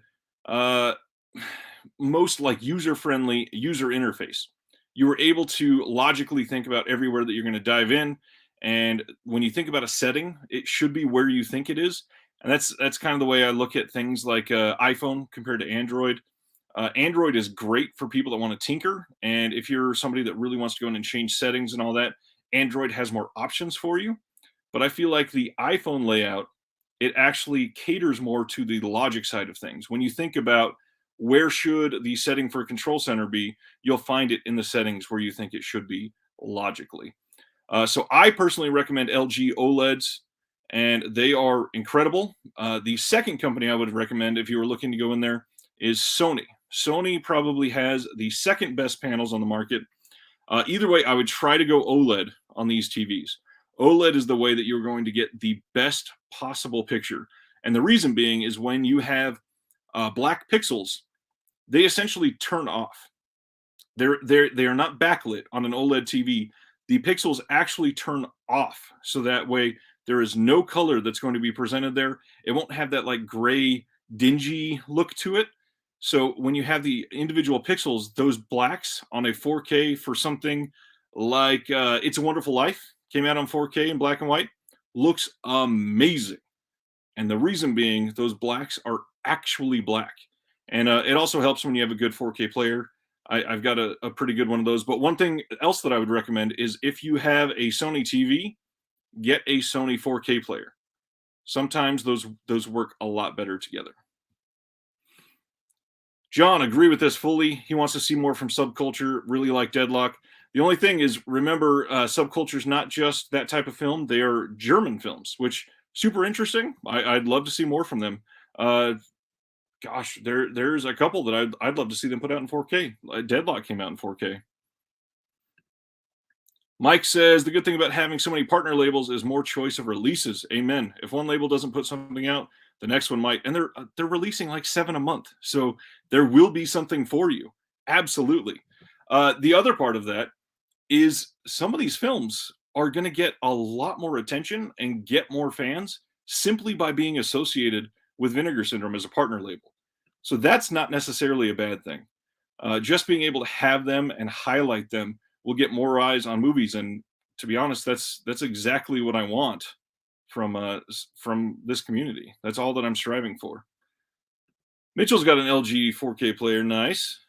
most user-friendly user interface. You were able to logically think about everywhere that you're going to dive in. And when you think about a setting, it should be where you think it is. And that's kind of the way I look at things like iPhone compared to Android. Android is great for people that want to tinker. And if you're somebody that really wants to go in and change settings and all that, Android has more options for you. But I feel like the iPhone layout, it actually caters more to the logic side of things. When you think about where should the setting for a control center be, you'll find it in the settings where you think it should be logically. So I personally recommend LG OLEDs. and they are incredible. The second company I would recommend if you were looking to go in there is Sony. Sony probably has the second best panels on the market. Either way, I would try to go OLED on these TVs. OLED is the way that you're going to get the best possible picture. And the reason being is when you have black pixels, they essentially turn off. They are not backlit on an OLED TV. The pixels actually turn off, so that way there is no color that's going to be presented there. It won't have that like gray, dingy look to it. So when you have the individual pixels, those blacks on a 4K for something like It's a Wonderful Life came out on 4K in black and white, looks amazing. And the reason being, those blacks are actually black. And it also helps when you have a good 4K player. I've got a pretty good one of those. But one thing else that I would recommend is if you have a Sony TV, get a Sony 4K player. Sometimes those work a lot better together. John, agree with this fully. He wants to see more from Subculture, really like Deadlock. The only thing is, remember, Subculture is not just that type of film. They are German films, which super interesting. I'd love to see more from them. Gosh, there's a couple that I'd love to see them put out in 4K. Deadlock came out in 4K. Mike says the good thing about having so many partner labels is more choice of releases. Amen. If one label doesn't put something out, the next one might, and they're releasing like 7 a month, so there will be something for you. Absolutely. The other part of that is some of these films are going to get a lot more attention and get more fans simply by being associated with Vinegar Syndrome as a partner label. So that's not necessarily a bad thing. Just being able to have them and highlight them will get more eyes on movies. And to be honest, that's exactly what I want from this community. That's all that I'm striving for. Mitchell's got an LG 4K player. Nice.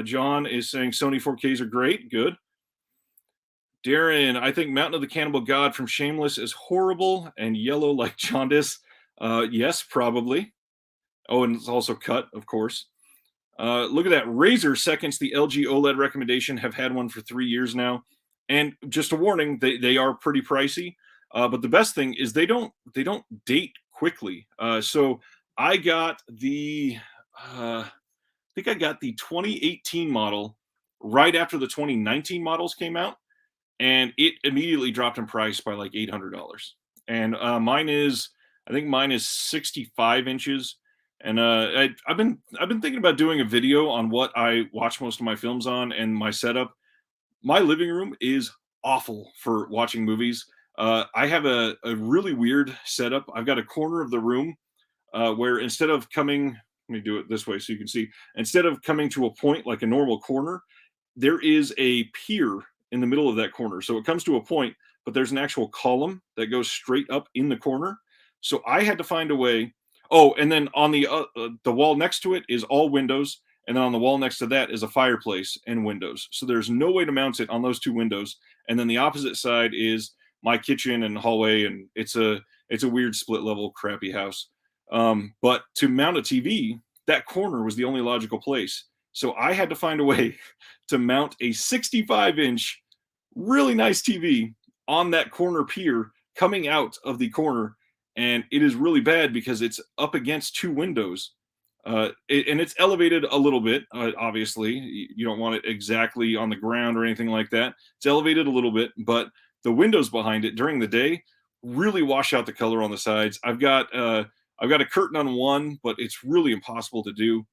John is saying Sony 4Ks are great. Good. Darren, I think Mountain of the Cannibal God from Shameless is horrible and yellow like jaundice. Yes, probably. Oh, and it's also cut, of course. Look at that. Razer seconds the LG OLED recommendation. Have had one for 3 years now. And just a warning, they are pretty pricey. But the best thing is they don't date quickly. So I got I think I got the 2018 model right after the 2019 models came out, and it immediately dropped in price by like $800. And I think mine is 65 inches. And I've been thinking about doing a video on what I watch most of my films on and my setup. My living room is awful for watching movies. I have a really weird setup. I've got a corner of the room where instead of coming, let me do it this way so you can see, instead of coming to a point like a normal corner, there is a pier in the middle of that corner. So it comes to a point, but there's an actual column that goes straight up in the corner. So I had to find a way. Oh, and then on the wall next to it is all windows, and then on the wall next to that is a fireplace and windows. So there's no way to mount it on those two windows. And then the opposite side is my kitchen and hallway, and it's a weird split level crappy house. But to mount a TV, that corner was the only logical place. So I had to find a way to mount a 65-inch, really nice TV on that corner pier coming out of the corner. And it is really bad because it's up against two windows. And it's elevated a little bit, obviously. You don't want it exactly on the ground or anything like that. It's elevated a little bit, but the windows behind it during the day really wash out the color on the sides. I've got a curtain on one, but it's really impossible to do.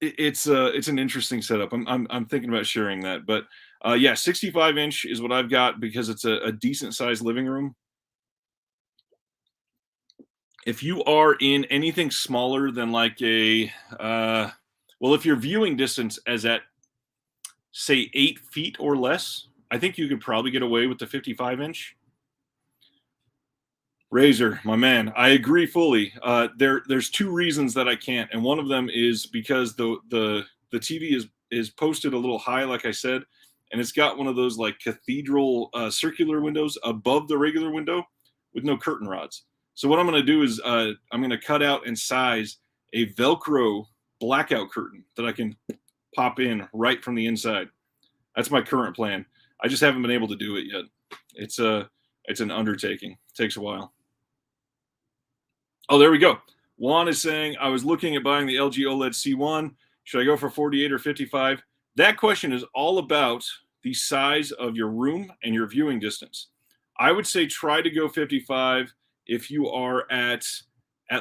It's an interesting setup. I'm thinking about sharing that, but yeah, 65-inch is what I've got because it's a decent sized living room. If you are in anything smaller than like well, if your viewing distance is at say 8 feet or less, I think you could probably get away with the 55-inch. Razer, my man, I agree fully. There's two reasons that I can't, and one of them is because the TV is posted a little high, like I said, and it's got one of those like cathedral circular windows above the regular window with no curtain rods. So what I'm going to do is I'm going to cut out and size a Velcro blackout curtain that I can pop in right from the inside. That's my current plan. I just haven't been able to do it yet. It's It's an undertaking. It takes a while. Oh, there we go. Juan is saying, I was looking at buying the LG OLED C1. Should I go for 48 or 55? That question is all about the size of your room and your viewing distance. I would say try to go 55 if you are at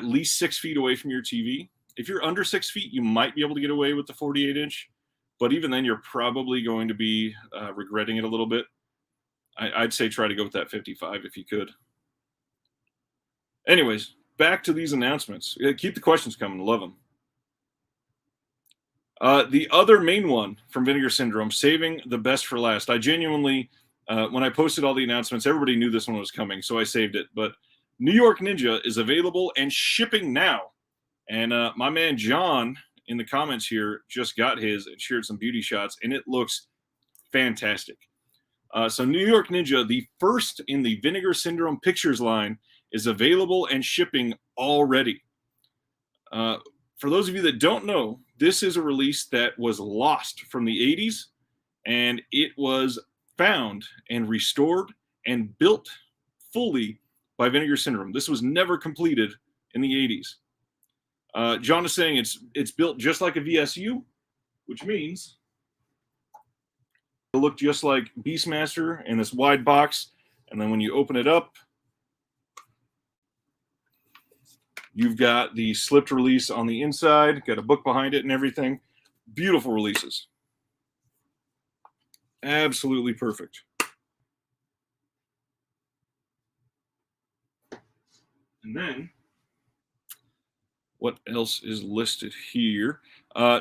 least 6 feet away from your TV. If you're under 6 feet, you might be able to get away with the 48-inch. But even then, you're probably going to be regretting it a little bit. I'd say try to go with that 55 if you could. Anyways, back to these announcements. Keep the questions coming. Love them. The other main one from Vinegar Syndrome, saving the best for last. I genuinely, when I posted all the announcements, everybody knew this one was coming, so I saved it. But New York Ninja is available and shipping now. And my man John in the comments here just got his and shared some beauty shots, and it looks fantastic. So New York Ninja, the first in the Vinegar Syndrome Pictures line, is available and shipping already. For those of you that don't know, this is a release that was lost from the 80s, and it was found and restored and built fully by Vinegar Syndrome. This was never completed in the 80s. John is saying it's built just like a VSU, which means it'll look just like Beastmaster in this wide box, and then when you open it up, you've got the slipped release on the inside, got a book behind it and everything. Beautiful releases. Absolutely perfect. And then, what else is listed here?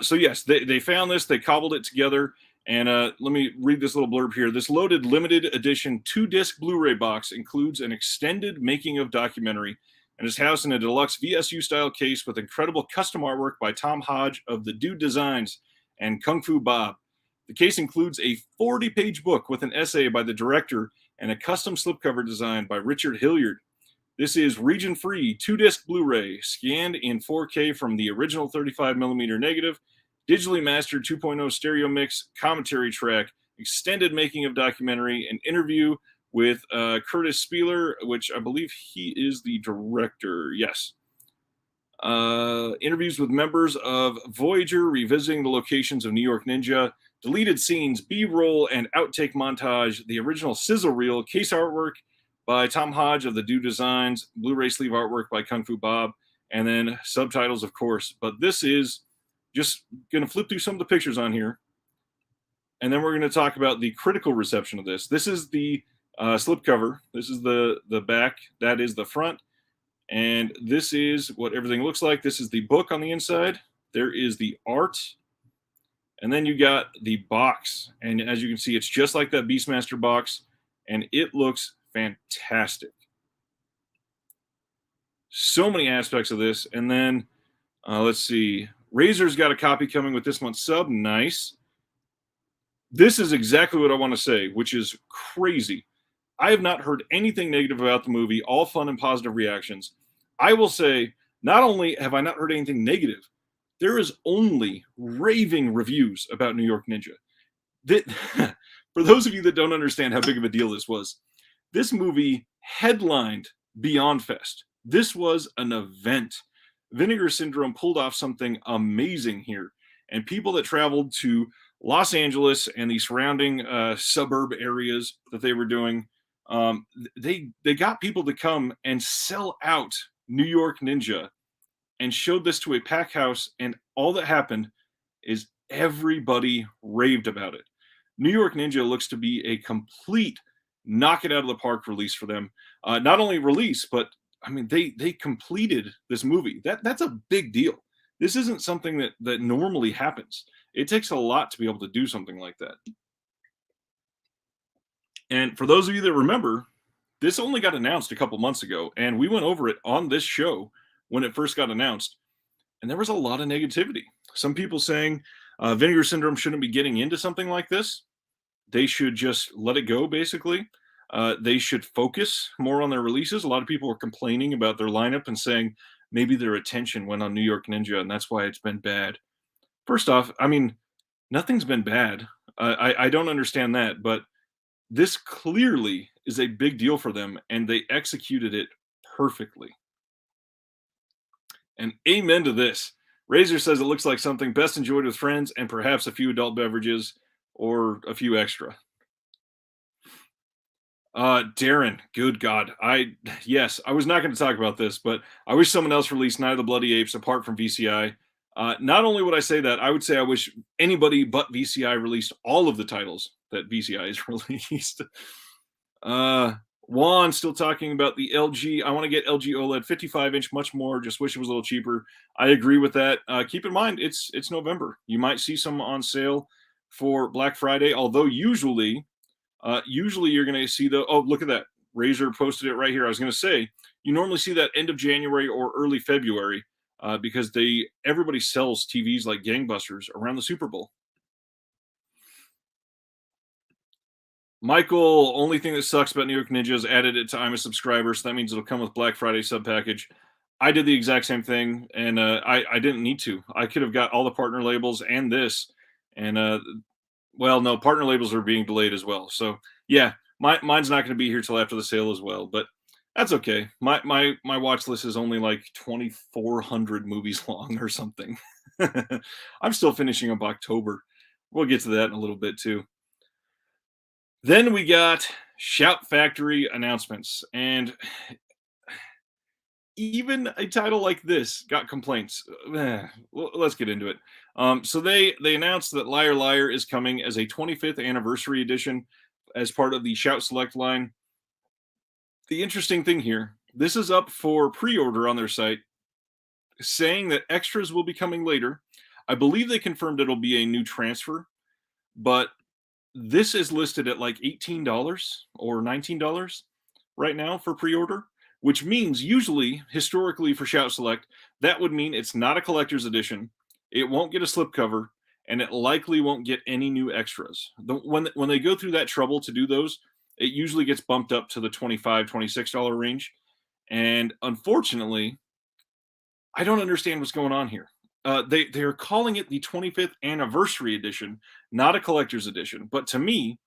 So yes, they found this, they cobbled it together, and let me read this little blurb here. This loaded limited edition 2-disc Blu-ray box includes an extended making of documentary and is housed in a deluxe VSU-style case with incredible custom artwork by Tom Hodge of the Dude Designs and Kung Fu Bob. The case includes a 40-page book with an essay by the director and a custom slipcover design by Richard Hilliard. This is region-free 2-disc Blu-ray, scanned in 4K from the original 35mm negative, digitally mastered 2.0 stereo mix, commentary track, extended making of documentary, an interview with Curtis Spieler, which I believe he is the director. Yes. Interviews with members of Voyager, revisiting the locations of New York Ninja, deleted scenes, B-roll, and outtake montage, the original sizzle reel, case artwork by Tom Hodge of the Do Designs, Blu-ray sleeve artwork by Kung Fu Bob, and then subtitles, of course. But this is just going to flip through some of the pictures on here, and then we're going to talk about the critical reception of this. This is the slipcover. This is the back. That is the front. And this is what everything looks like. This is the book on the inside. There is the art. And then you got the box. And as you can see, it's just like that Beastmaster box. And it looks fantastic. So many aspects of this. And then, let's see. Razor's got a copy coming with this month's sub. Nice. This is exactly what I want to say, which is crazy. I have not heard anything negative about the movie, all fun and positive reactions. I will say, not only have I not heard anything negative, there is only raving reviews about New York Ninja. For those of you that don't understand how big of a deal this was, this movie headlined Beyond Fest. This was an event. Vinegar Syndrome pulled off something amazing here. And people that traveled to Los Angeles and the surrounding suburb areas that they were doing, they got people to come and sell out New York Ninja and showed this to a pack house, and all that happened is everybody raved about it. New York Ninja looks to be a complete knock it out of the park release for them. Not only release, but I mean they completed this movie. That's a big deal. This isn't something that normally happens. It takes a lot to be able to do something like that. And for those of you that remember, this only got announced a couple months ago, and we went over it on this show when it first got announced, and there was a lot of negativity. Some people saying Vinegar Syndrome shouldn't be getting into something like this. They should just let it go, basically. They should focus more on their releases. A lot of people were complaining about their lineup and saying maybe their attention went on New York Ninja, and that's why it's been bad. First off, I mean, nothing's been bad. I don't understand that, but this clearly is a big deal for them, and they executed it perfectly. And amen to this. Razor says it looks like something best enjoyed with friends and perhaps a few adult beverages or a few extra. Darren, good God. Yes, I was not going to talk about this, but I wish someone else released Night of the Bloody Apes apart from VCI. Not only would I say that, I would say I wish anybody but VCI released all of the titles that VCI has released. Uh, Juan still talking about the LG. I want to get LG OLED 55-inch, much more. Just wish it was a little cheaper. I agree with that. Keep in mind, it's November. You might see some on sale for Black Friday, although usually you're going to see the, oh, look at that. Razer posted it right here. I was going to say, you normally see that end of January or early February because everybody sells TVs like gangbusters around the Super Bowl. Michael, only thing that sucks about New York Ninja is added it to I'm a subscriber, so that means it'll come with Black Friday sub package. I did the exact same thing, and I didn't need to. I could have got all the partner labels and this, and well, no, partner labels are being delayed as well. So yeah, mine's not going to be here till after the sale as well, but that's okay. My watch list is only like 2,400 movies long or something. I'm still finishing up October. We'll get to that in a little bit too. Then we got Shout Factory announcements, and even a title like this got complaints. Let's get into it. So they announced that Liar Liar is coming as a 25th anniversary edition as part of the Shout Select line. The interesting thing here, this is up for pre-order on their site, saying that extras will be coming later. I believe they confirmed it'll be a new transfer, but this is listed at like $18 or $19 right now for pre-order, which means usually, historically for Shout Select, that would mean it's not a collector's edition, it won't get a slipcover, and it likely won't get any new extras. When they go through that trouble to do those, it usually gets bumped up to the $25, $26 range. And unfortunately, I don't understand what's going on here. They're calling it the 25th anniversary edition, not a collector's edition. But to me,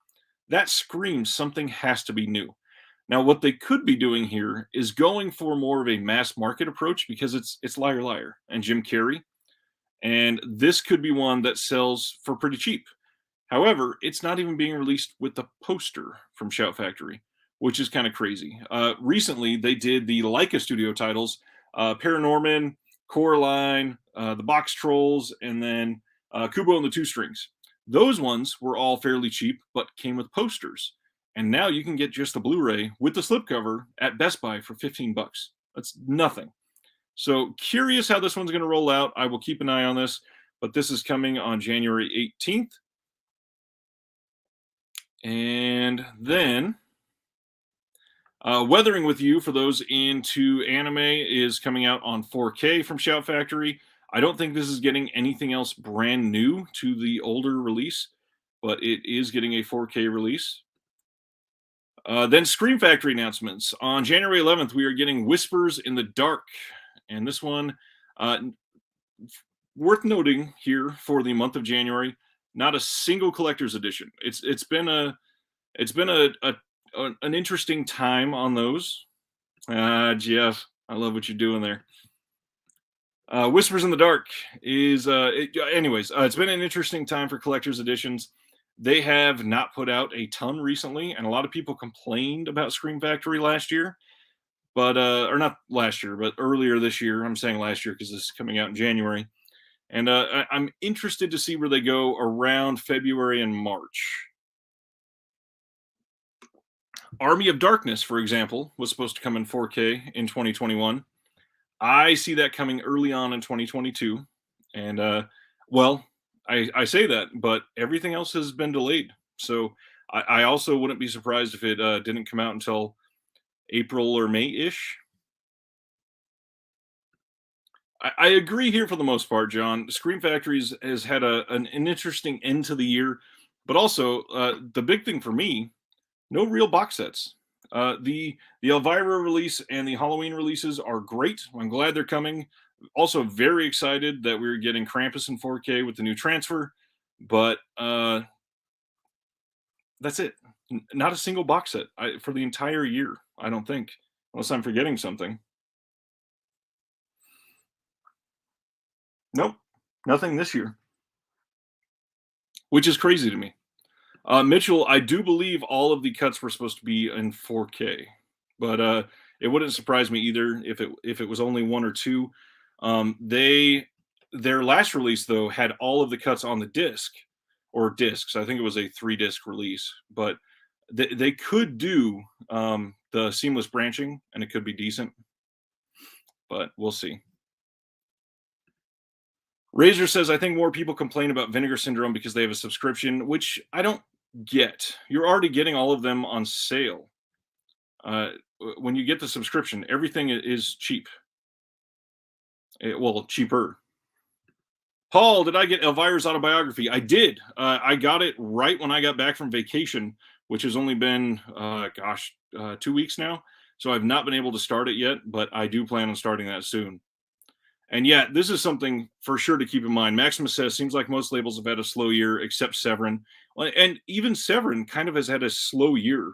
that screams something has to be new. Now, what they could be doing here is going for more of a mass market approach because it's Liar Liar and Jim Carrey, and this could be one that sells for pretty cheap. However, it's not even being released with the poster from Shout Factory, which is kind of crazy. Recently, they did the Leica Studio titles, Paranorman, Coraline, the Box Trolls, and then Kubo and the Two Strings. Those ones were all fairly cheap, but came with posters. And now you can get just the Blu-ray with the slipcover at Best Buy for $15. That's nothing. So curious how this one's going to roll out. I will keep an eye on this, but this is coming on January 18th. And then Weathering with You, for those into anime, is coming out on 4K from Shout Factory. I don't think this is getting anything else brand new to the older release, but it is getting a 4K release. Then Scream Factory announcements. On January 11th, we are getting Whispers in the Dark. And this one, worth noting here for the month of January, not a single collector's edition. It's been an interesting time on those. Jeff, I love what you're doing there. Whispers in the Dark is it's been an interesting time for collector's editions. They have not put out a ton recently, and a lot of people complained about Scream Factory last year, but or not last year, but earlier this year. I'm saying last year because this is coming out in January, and I'm interested to see where they go around February and March. Army of Darkness, for example, was supposed to come in 4K in 2021. I see that coming early on in 2022, and well, I say that, but everything else has been delayed. So I also wouldn't be surprised if it didn't come out until April or May-ish. I agree here for the most part, John. Scream Factories has had an interesting end to the year, but also the big thing for me, no real box sets. The Elvira release and the Halloween releases are great. I'm glad they're coming. Also, very excited that we're getting Krampus in 4K with the new transfer, but that's it. Not a single box set for the entire year. I don't think, unless I'm forgetting something. Nope, nothing this year, which is crazy to me. Mitchell, I do believe all of the cuts were supposed to be in 4K, but it wouldn't surprise me either if it was only one or two. They their last release though had all of the cuts on the disc or discs. I think it was a 3 disc release, but they could do the seamless branching, and it could be decent, but we'll see. Razor says, I think more people complain about Vinegar Syndrome because they have a subscription, which I don't get. You're already getting all of them on sale. When you get the subscription, everything is cheap. Well, cheaper. Paul, did I get Elvira's autobiography? I did. I got it right when I got back from vacation, which has only been, 2 weeks now. So I've not been able to start it yet, but I do plan on starting that soon. And yeah, this is something for sure to keep in mind. Maximus says, seems like most labels have had a slow year except Severin. And even Severin kind of has had a slow year.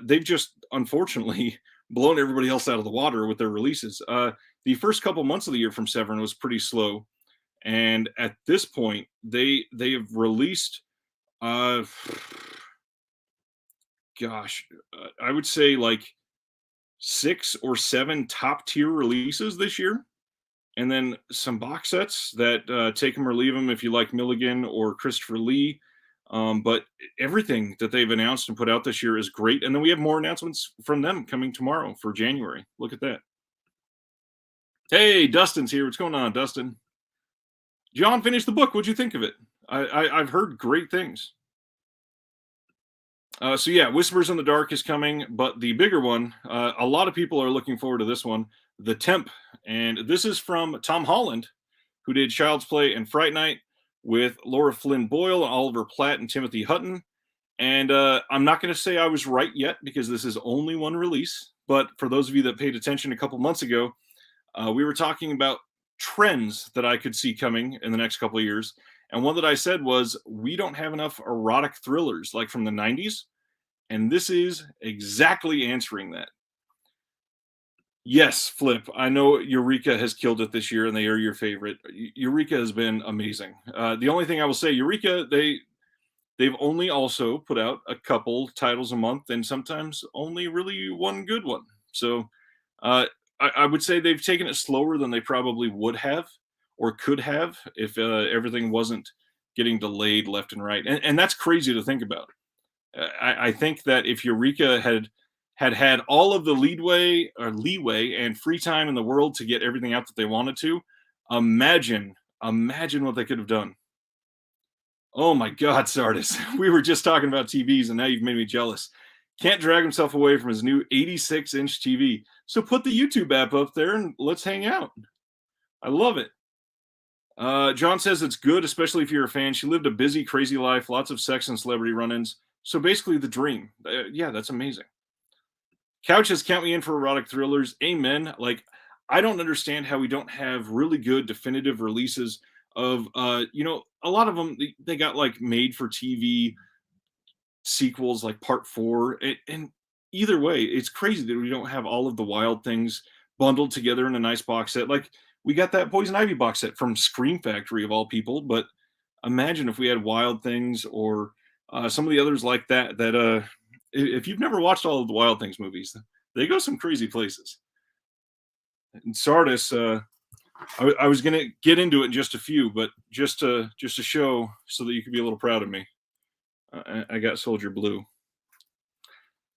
They've just, unfortunately, blown everybody else out of the water with their releases. The first couple months of the year from Severin was pretty slow. And at this point, they have released, uh, I would say like 6 or 7 top tier releases this year, and then some box sets that take them or leave them if you like Milligan or Christopher Lee. But everything that they've announced and put out this year is great. And then we have more announcements from them coming tomorrow for January. Look at that. Hey, Dustin's here. What's going on, Dustin? John finished the book. What'd you think of it? I've heard great things. So yeah, Whispers in the Dark is coming, but the bigger one, a lot of people are looking forward to this one, The Temp, and this is from Tom Holland, who did Child's Play and Fright Night with Laura Flynn Boyle and Oliver Platt and Timothy Hutton. And I'm not going to say I was right yet because this is only one release. But for those of you that paid attention a couple months ago, we were talking about trends that I could see coming in the next couple of years. And one that I said was, we don't have enough erotic thrillers like from the 90s. And this is exactly answering that. Yes, Flip. I know Eureka has killed it this year, and they are your favorite. Eureka has been amazing. The only thing I will say, Eureka, they've only also put out a couple titles a month, and sometimes only really one good one. So I would say they've taken it slower than they probably would have or could have if everything wasn't getting delayed left and right. And that's crazy to think about. I think that if Eureka had all of the leeway and free time in the world to get everything out that they wanted to, imagine what they could have done. Oh my God, Sardis. We were just talking about TVs and now you've made me jealous. Can't drag himself away from his new 86-inch TV. So put the YouTube app up there and let's hang out. I love it. John says it's good, especially if you're a fan. She lived a busy, crazy life, lots of sex and celebrity run-ins. So basically the dream. Yeah, that's amazing. Couch says, count me in for erotic thrillers. Amen. Like, I don't understand how we don't have really good definitive releases of, a lot of them, they got like made for TV sequels like part 4. And either way, it's crazy that we don't have all of the Wild Things bundled together in a nice box set. Like, we got that Poison Ivy box set from Scream Factory of all people, but imagine if we had Wild Things or some of the others like that. If you've never watched all of the Wild Things movies, they go some crazy places. And Sardis, I was gonna get into it in just a few, but just to show so that you could be a little proud of me, I got Soldier Blue.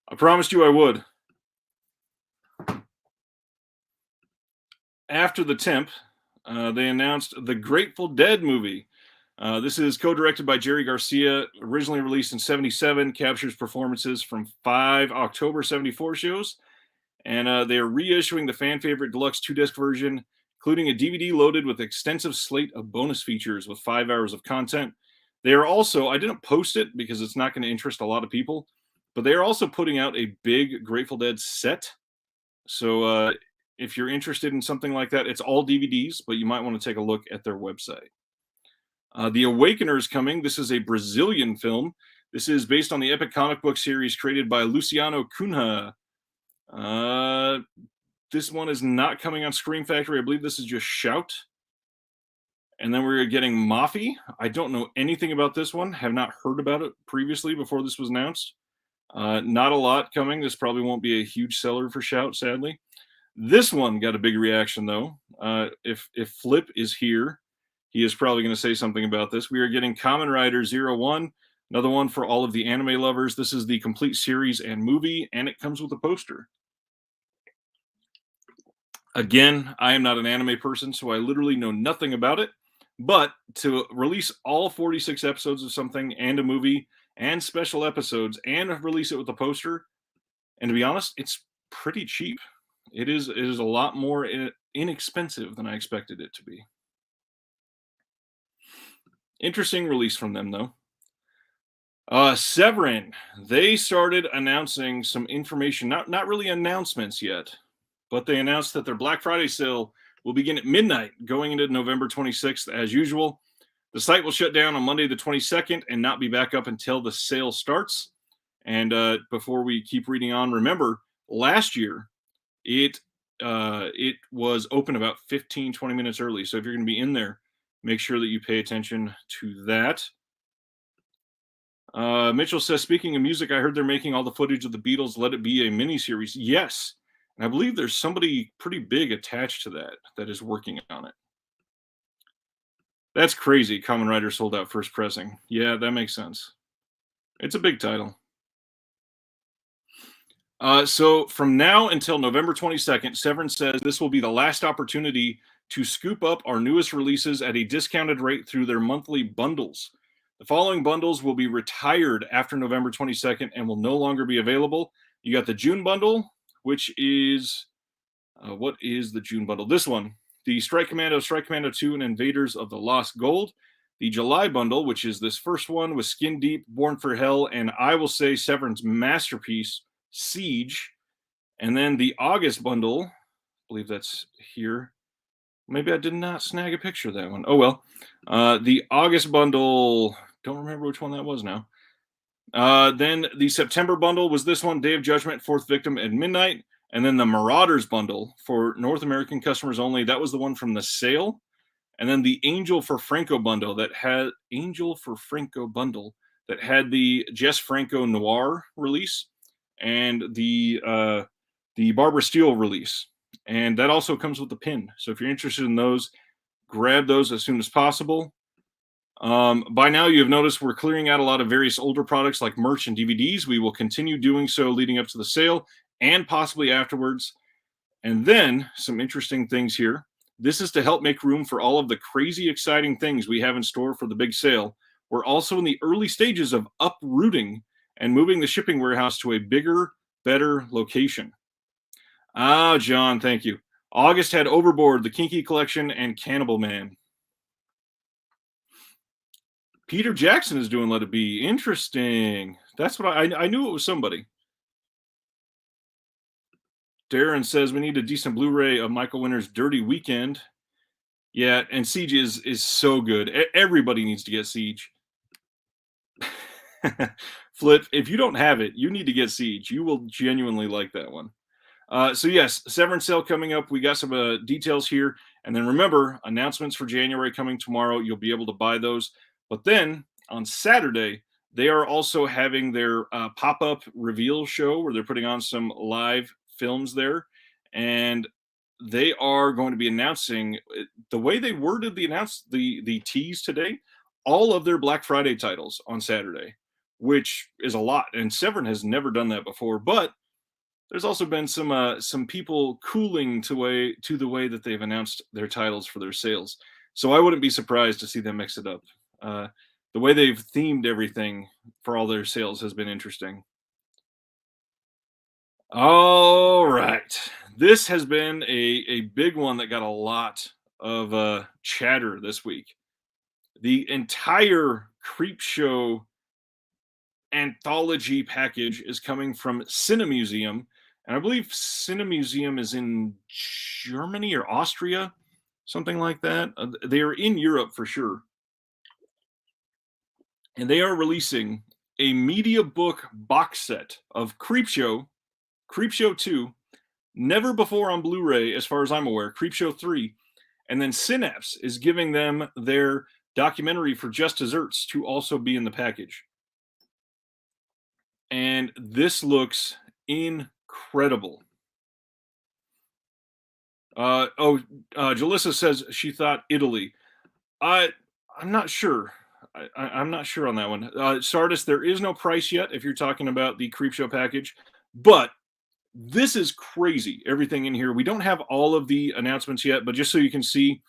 I promised you I would. After The Temp, they announced the Grateful Dead movie. This is co-directed by Jerry Garcia, originally released in 77, captures performances from 5 October 74 shows, and they are reissuing the fan favorite deluxe 2-disc version, including a DVD loaded with extensive slate of bonus features with 5 hours of content. They are also, I didn't post it because it's not going to interest a lot of people, but they are also putting out a big Grateful Dead set. So if you're interested in something like that, it's all DVDs, but you might want to take a look at their website. The Awakener is coming. This is a Brazilian film. This is based on the epic comic book series created by Luciano Cunha. Uh, this one is not coming on Scream Factory. I believe this is just Shout. And then we're getting Mafi. I don't know anything about this one. Have not heard about it previously before this was announced. Not a lot coming. This probably won't be a huge seller for Shout, sadly. This one got a big reaction, though. If Flip is here, he is probably going to say something about this. We are getting Kamen Rider 01, another one for all of the anime lovers. This is the complete series and movie, and it comes with a poster. Again, I am not an anime person, so I literally know nothing about it. But to release all 46 episodes of something and a movie and special episodes and release it with a poster, and to be honest, it's pretty cheap. It is a lot more inexpensive than I expected it to be. Interesting release from them, though. Severin, they started announcing some information, not really announcements yet, but they announced that their Black Friday sale will begin at midnight going into November 26th as usual. The site will shut down on Monday the 22nd and not be back up until the sale starts. And before we keep reading on, remember last year it was open about 15-20 minutes early. So if you're going to be in there, make sure that you pay attention to that. Mitchell says, speaking of music, I heard they're making all the footage of the Beatles Let It Be a miniseries. Yes. And I believe there's somebody pretty big attached to that is working on it. That's crazy. Kamen Rider sold out first pressing. Yeah, that makes sense. It's a big title. So from now until November 22nd, Severin says this will be the last opportunity to scoop up our newest releases at a discounted rate through their monthly bundles. The following bundles will be retired after November 22nd and will no longer be available. You got the June bundle, which is, what is the June bundle? This one, the Strike Commando 2, and Invaders of the Lost Gold. The July bundle, which is this first one with Skin Deep, Born for Hell, and I will say Severin's masterpiece, Siege. And then the August bundle, I believe that's here. Maybe I did not snag a picture of that one. Oh, well. The August bundle, don't remember which one that was now. Then the September bundle was this one, Day of Judgment, Fourth Victim, and Midnight. And then the Marauders bundle for North American customers only. That was the one from the sale. And then the Angel for Franco bundle that had the Jess Franco Noir release and the Barbara Steele release. And that also comes with the pin. So if you're interested in those, grab those as soon as possible. By now, you have noticed we're clearing out a lot of various older products like merch and DVDs. We will continue doing so leading up to the sale and possibly afterwards. And then some interesting things here. This is to help make room for all of the crazy exciting things we have in store for the big sale. We're also in the early stages of uprooting and moving the shipping warehouse to a bigger, better location. Ah, John, thank you. August had Overboard, the Kinky Collection, and Cannibal Man. Peter Jackson is doing Let It Be. Interesting. That's what I knew it was somebody. Darren says we need a decent Blu-ray of Michael Winner's Dirty Weekend. Yeah, and Siege is so good. Everybody needs to get Siege. Flip, if you don't have it, you need to get Siege. You will genuinely like that one. So yes, Severin sale coming up. We got some details here. And then remember, announcements for January coming tomorrow. You'll be able to buy those. But then on Saturday, they are also having their pop-up reveal show where they're putting on some live films there. And they are going to be announcing, the way they worded the tease today, all of their Black Friday titles on Saturday, which is a lot. And Severin has never done that before. But there's also been some people cooling to the way that they've announced their titles for their sales. So I wouldn't be surprised to see them mix it up. The way they've themed everything for all their sales has been interesting. All right. This has been a big one that got a lot of chatter this week. The entire Creep Show anthology package is coming from Cinemuseum. And I believe Cinemuseum is in Germany or Austria, something like that. They are in Europe for sure. And they are releasing a media book box set of Creepshow, Creepshow 2, never before on Blu-ray, as far as I'm aware, Creepshow 3, and then Synapse is giving them their documentary for Just Desserts to also be in the package. And this looks incredible. Jalissa says she thought Italy. I I'm not sure. I'm not sure on that one. Sardis, there is no price yet if you're talking about the Creepshow package, but this is crazy. Everything in here. We don't have all of the announcements yet, but just so you can see,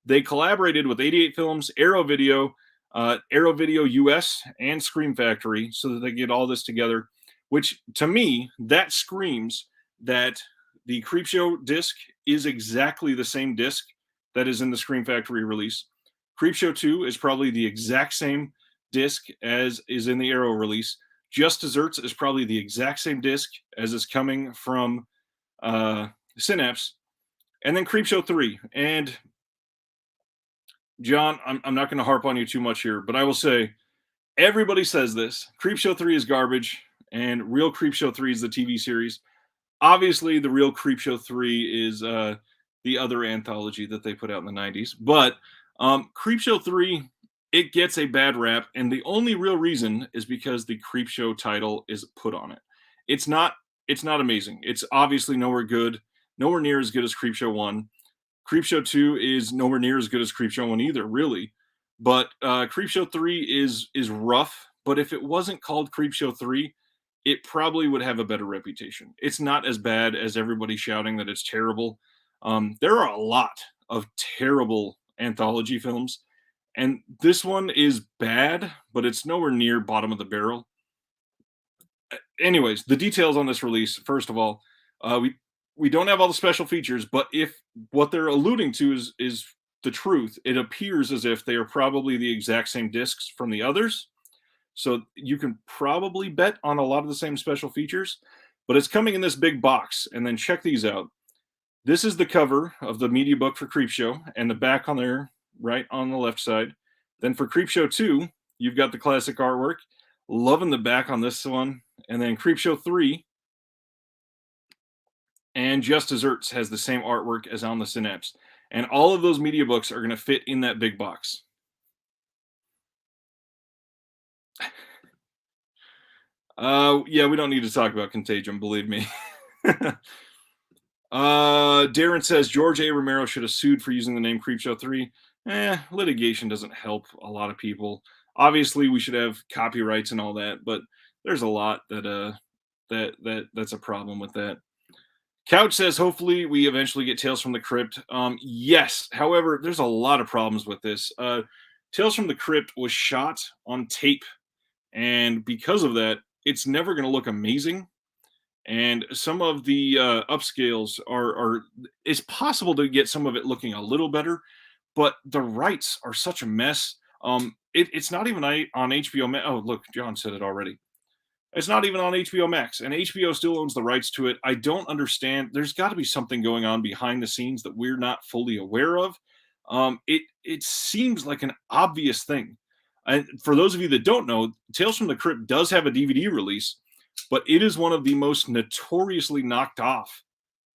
they collaborated with 88 Films, Arrow Video US, and Scream Factory so that they get all this together. Which to me, that screams that the Creepshow disc is exactly the same disc that is in the Scream Factory release. Creepshow 2 is probably the exact same disc as is in the Arrow release. Just Desserts is probably the exact same disc as is coming from Synapse. And then Creepshow 3. And John, I'm not going to harp on you too much here, but I will say everybody says this. Creepshow 3 is garbage, and Real Creepshow 3 is the TV series. Obviously, the Real Creepshow 3 is the other anthology that they put out in the 90s. But Creepshow 3, it gets a bad rap, and the only real reason is because the Creepshow title is put on it. It's not amazing. It's obviously nowhere near as good as Creepshow 1. Creepshow 2 is nowhere near as good as Creepshow 1 either, really. But Creepshow 3 is rough, but if it wasn't called Creepshow 3, it probably would have a better reputation. It's not as bad as everybody shouting that it's terrible. There are a lot of terrible anthology films, and this one is bad, but it's nowhere near bottom of the barrel. Anyways, the details on this release, first of all, we don't have all the special features, but if what they're alluding to is the truth, it appears as if they are probably the exact same discs from the others. So you can probably bet on a lot of the same special features, but it's coming in this big box. And then check these out. This is the cover of the media book for Creepshow, and the back on there, right on the left side. Then for Creepshow 2, you've got the classic artwork. Loving the back on this one. And then Creepshow 3 and Just Desserts has the same artwork as on the Synapse. And all of those media books are going to fit in that big box. Yeah, we don't need to talk about Contagion, believe me. Darren says George A. Romero should have sued for using the name Creepshow 3. Litigation doesn't help a lot of people. Obviously, we should have copyrights and all that, but there's a lot that's a problem with that. Couch says hopefully we eventually get Tales from the Crypt. Yes, however, there's a lot of problems with this. Tales from the Crypt was shot on tape, and because of that, it's never going to look amazing. And some of the upscales are it's possible to get some of it looking a little better, but the rights are such a mess. It's not even on HBO Max. Oh, look, John said it already. It's not even on HBO Max, and HBO still owns the rights to it. I don't understand. There's got to be something going on behind the scenes that we're not fully aware of. It seems like an obvious thing. And for those of you that don't know, Tales from the Crypt does have a DVD release, but it is one of the most notoriously knocked off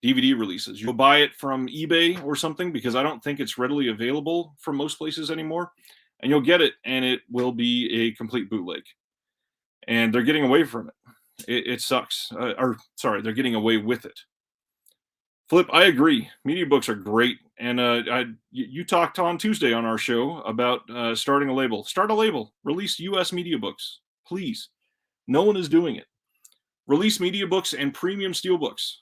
DVD releases. You'll buy it from eBay or something because I don't think it's readily available from most places anymore. And you'll get it, and it will be a complete bootleg. And they're getting away from it. It sucks. They're getting away with it. Flip, I agree. Media books are great. And you talked on Tuesday on our show about starting a label. Start a label. Release U.S. media books, please. No one is doing it. Release media books and premium steelbooks.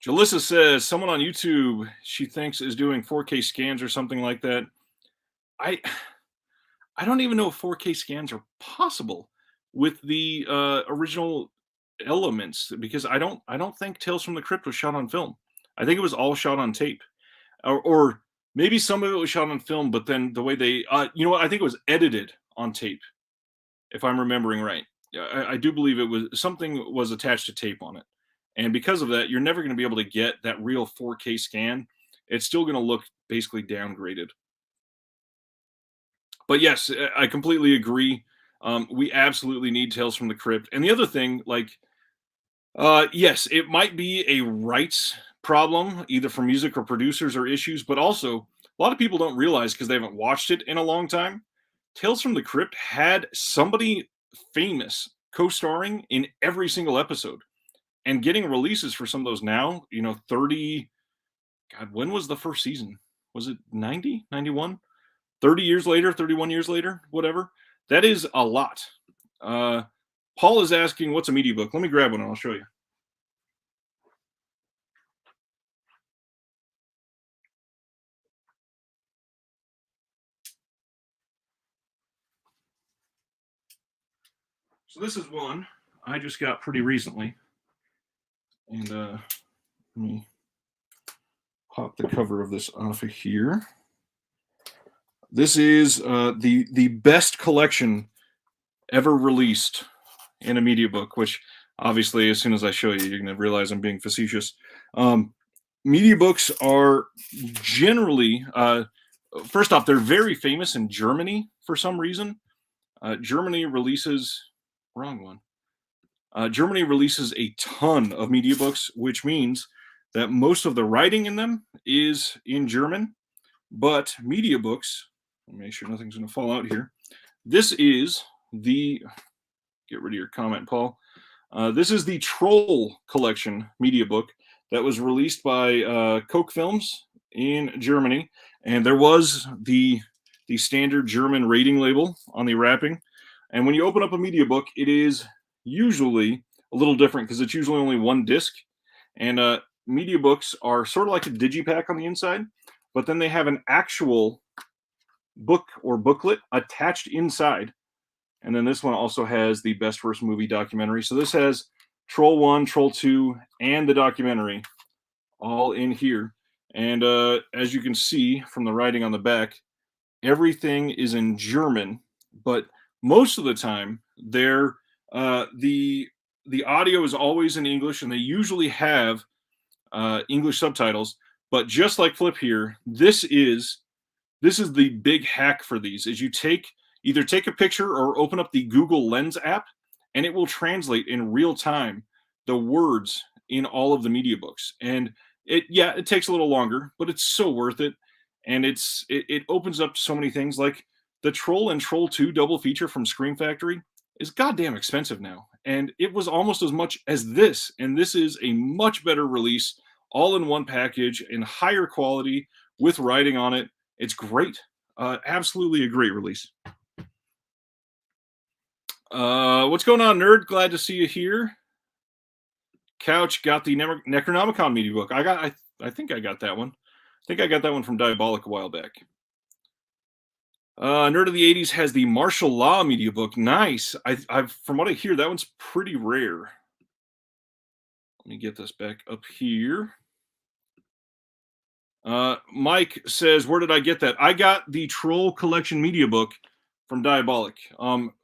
Jalissa says someone on YouTube she thinks is doing 4K scans or something like that. I don't even know if 4K scans are possible with the original elements because I don't think Tales from the Crypt was shot on film. I think it was all shot on tape, or maybe some of it was shot on film, but then the way they, I think it was edited on tape, if I'm remembering right. I do believe it was something was attached to tape on it. And because of that, you're never going to be able to get that real 4K scan. It's still going to look basically downgraded. But yes, I completely agree. We absolutely need Tales from the Crypt. And the other thing, like, yes, it might be a rights problem, either for music or producers or issues, but also a lot of people don't realize because they haven't watched it in a long time. Tales from the Crypt had somebody famous co-starring in every single episode, and getting releases for some of those now, 30, God, when was the first season? Was it 90, 91? 30 years later, 31 years later, whatever. That is a lot. Uh, Paul is asking, what's a media book? Let me grab one and I'll show you. So this is one I just got pretty recently. And let me pop the cover of this off of here. This is the best collection ever released in a media book, which obviously, as soon as I show you, you're going to realize I'm being facetious. Media books are generally, first off, they're very famous in Germany for some reason. Germany releases, wrong one. Germany releases a ton of media books, which means that most of the writing in them is in German. But media books, let me make sure nothing's going to fall out here. This is the, get rid of your comment, Paul. This is the Troll Collection media book that was released by Koch Films in Germany, and there was the standard German rating label on the wrapping. And when you open up a media book, it is usually a little different because it's usually only one disc. And media books are sort of like a digipack on the inside, but then they have an actual book or booklet attached inside. And then this one also has the best worst movie documentary. So this has Troll 1, Troll 2, and the documentary all in here. And as you can see from the writing on the back, everything is in German, but most of the time the audio is always in English, and they usually have English subtitles. But just like Flip here, this is the big hack for these: is you either take a picture or open up the Google Lens app, and it will translate in real time the words in all of the media books. And it takes a little longer, but it's so worth it. And it opens up so many things. Like the Troll and Troll 2 double feature from Scream Factory is goddamn expensive now. And it was almost as much as this. And this is a much better release, all in one package in higher quality with writing on it. It's great. Absolutely a great release. What's going on, nerd? Glad to see you here. Couch got the Necronomicon media book. I think I got that one. I think I got that one from Diabolic a while back. Nerd of the 80s has the Martial Law media book. Nice. I've from what I hear, that one's pretty rare. Let me get this back up here. Mike says, where did I get that? I got the Troll Collection media book from Diabolic.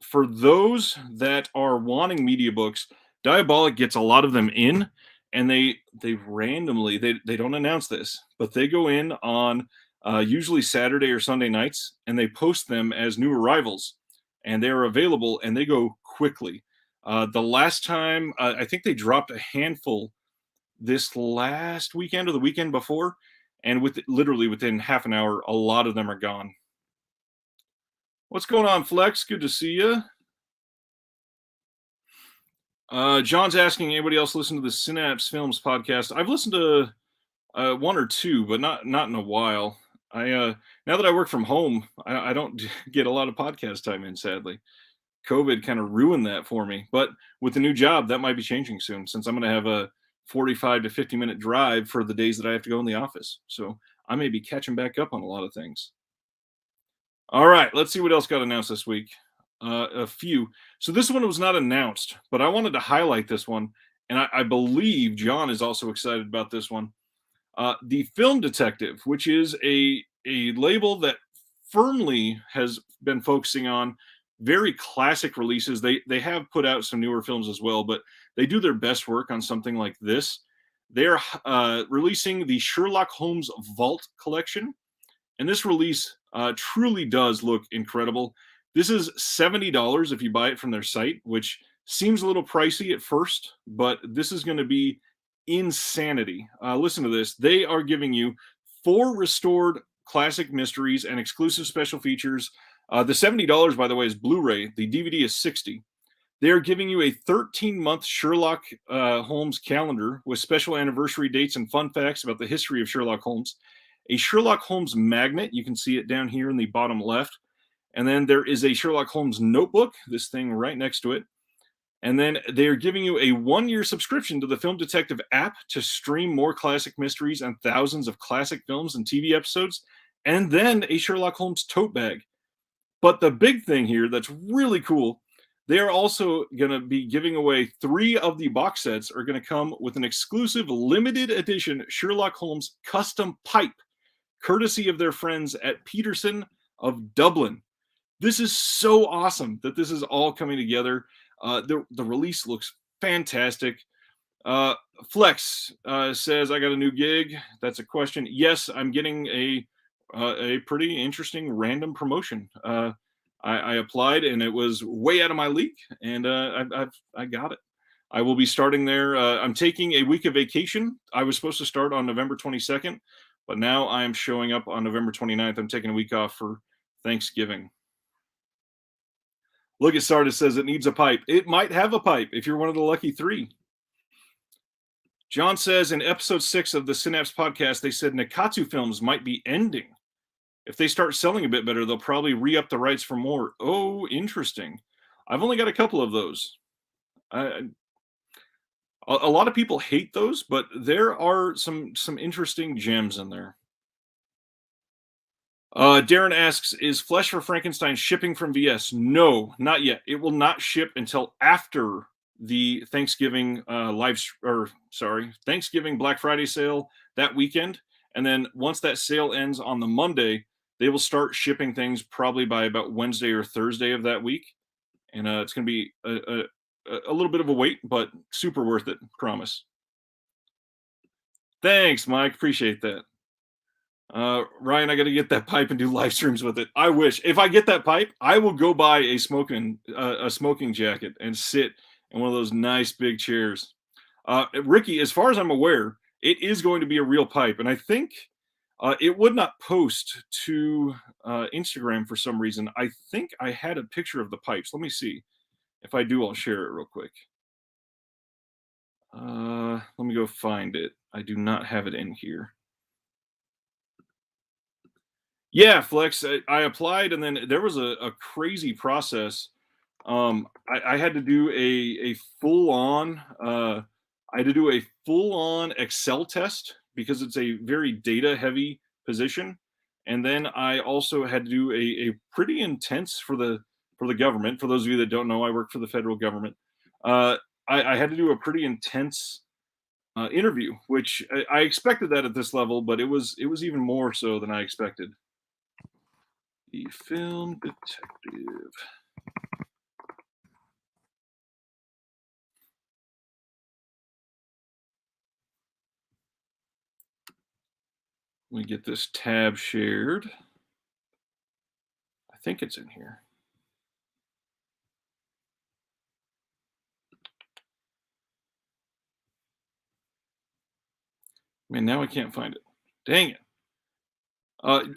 For those that are wanting media books, Diabolic gets a lot of them in, and they randomly, they don't announce this, but they go in on usually Saturday or Sunday nights, and they post them as new arrivals, and they're available, and they go quickly. The last time, I think they dropped a handful this last weekend or the weekend before, and literally within half an hour, a lot of them are gone. What's going on, Flex? Good to see you. John's asking, anybody else listen to the Synapse Films podcast? I've listened to one or two, but not in a while. Now that I work from home, I don't get a lot of podcast time in, sadly. COVID kind of ruined that for me. But with the new job, that might be changing soon, since I'm going to have a 45 to 50-minute drive for the days that I have to go in the office. So I may be catching back up on a lot of things. All right, let's see what else got announced this week. A few. So this one was not announced, but I wanted to highlight this one, and I believe John is also excited about this one. The Film Detective, which is a label that firmly has been focusing on very classic releases. They have put out some newer films as well, but they do their best work on something like this. They're releasing the Sherlock Holmes Vault collection, and this release truly does look incredible. This is $70 if you buy it from their site, which seems a little pricey at first, but this is going to be insanity. Listen to this. They are giving you 4 restored classic mysteries and exclusive special features. The $70, by the way, is Blu-ray. The DVD is 60. They are giving you a 13-month Sherlock Holmes calendar with special anniversary dates and fun facts about the history of Sherlock Holmes. A Sherlock Holmes magnet. You can see it down here in the bottom left. And then there is a Sherlock Holmes notebook, this thing right next to it. And then they are giving you a 1-year subscription to the Film Detective app to stream more classic mysteries and thousands of classic films and TV episodes. And then a Sherlock Holmes tote bag. But the big thing here that's really cool, they are also going to be giving away 3 of the box sets are going to come with an exclusive limited edition Sherlock Holmes custom pipe, courtesy of their friends at Peterson of Dublin. This is so awesome that this is all coming together. The release looks fantastic. Flex says, I got a new gig. That's a question. Yes, I'm getting a pretty interesting random promotion. I applied and it was way out of my league, and I got it. I will be starting there. I'm taking a week of vacation. I was supposed to start on November 22nd, but now I'm showing up on November 29th. I'm taking a week off for Thanksgiving. Look at Sardis says it needs a pipe. It might have a pipe if you're one of the lucky 3. John says in episode 6 of the Synapse podcast, they said Nekatsu films might be ending. If they start selling a bit better, they'll probably re-up the rights for more. Oh, interesting. I've only got a couple of those. A lot of people hate those, but there are some interesting gems in there. Darren asks, is Flesh for Frankenstein shipping from VS? No, not yet. It will not ship until after the Thanksgiving Thanksgiving Black Friday sale that weekend. And then once that sale ends on the Monday, they will start shipping things probably by about Wednesday or Thursday of that week. And it's going to be a little bit of a wait, but super worth it. Promise. Thanks, Mike. Appreciate that. Ryan, I got to get that pipe and do live streams with it. I wish. If I get that pipe, I will go buy a smoking jacket and sit in one of those nice big chairs. Ricky, as far as I'm aware, it is going to be a real pipe, and I think it would not post to Instagram for some reason. I think I had a picture of the pipes. Let me see. If I do, I'll share it real quick. Let me go find it. I do not have it in here. Yeah, Flex. I applied, and then there was a crazy process. I had to do a full on. I had to do a full on Excel test because it's a very data heavy position, and then I also had to do a pretty intense for the government. For those of you that don't know, I work for the federal government. I had to do a pretty intense interview, which I expected that at this level, but it was even more so than I expected. The Film Detective. Let me get this tab shared. I think it's in here. Man, now I can't find it. Dang it.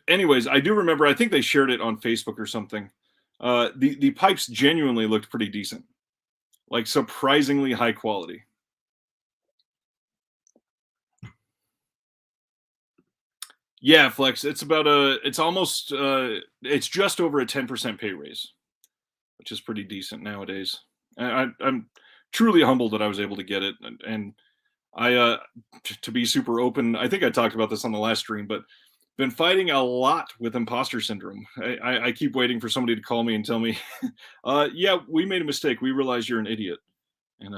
Anyways, I do remember, I think they shared it on Facebook or something. The pipes genuinely looked pretty decent. Like surprisingly high quality. Yeah, Flex. It's about it's just over a 10% pay raise, which is pretty decent nowadays. I'm truly humbled that I was able to get it, and I to be super open. I think I talked about this on the last stream, but been fighting a lot with imposter syndrome. I keep waiting for somebody to call me and tell me, yeah, we made a mistake. We realize you're an idiot, and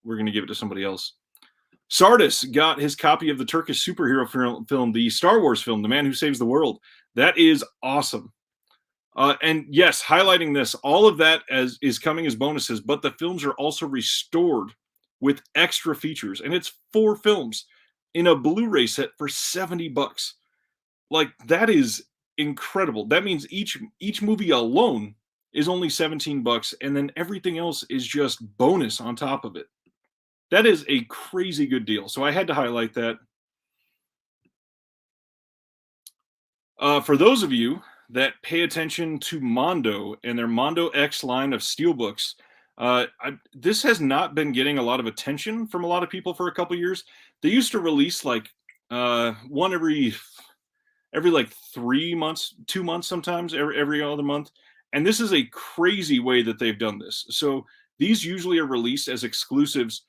we're going to give it to somebody else. Sardis got his copy of the Turkish superhero film, the Star Wars film, The Man Who Saves the World. That is awesome. And yes, highlighting this, all of that is coming as bonuses, but the films are also restored with extra features, and it's 4 films in a Blu-ray set for $70. Like, that is incredible. That means each movie alone is only 17 bucks, and then everything else is just bonus on top of it. That is a crazy good deal. So I had to highlight that. For those of you that pay attention to Mondo and their Mondo X line of steelbooks, this has not been getting a lot of attention from a lot of people for a couple years. They used to release like one every like 3 months, 2 months, sometimes every other month. And this is a crazy way that they've done this. So these usually are released as exclusives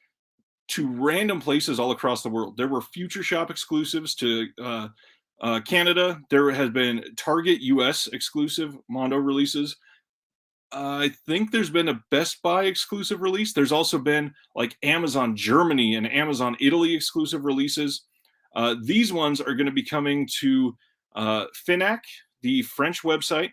to random places all across the world. There were Future Shop exclusives to Canada. There has been Target US exclusive Mondo releases. I think there's been a Best Buy exclusive release. There's also been like Amazon Germany and Amazon Italy exclusive releases. These ones are going to be coming to Finac, the French website.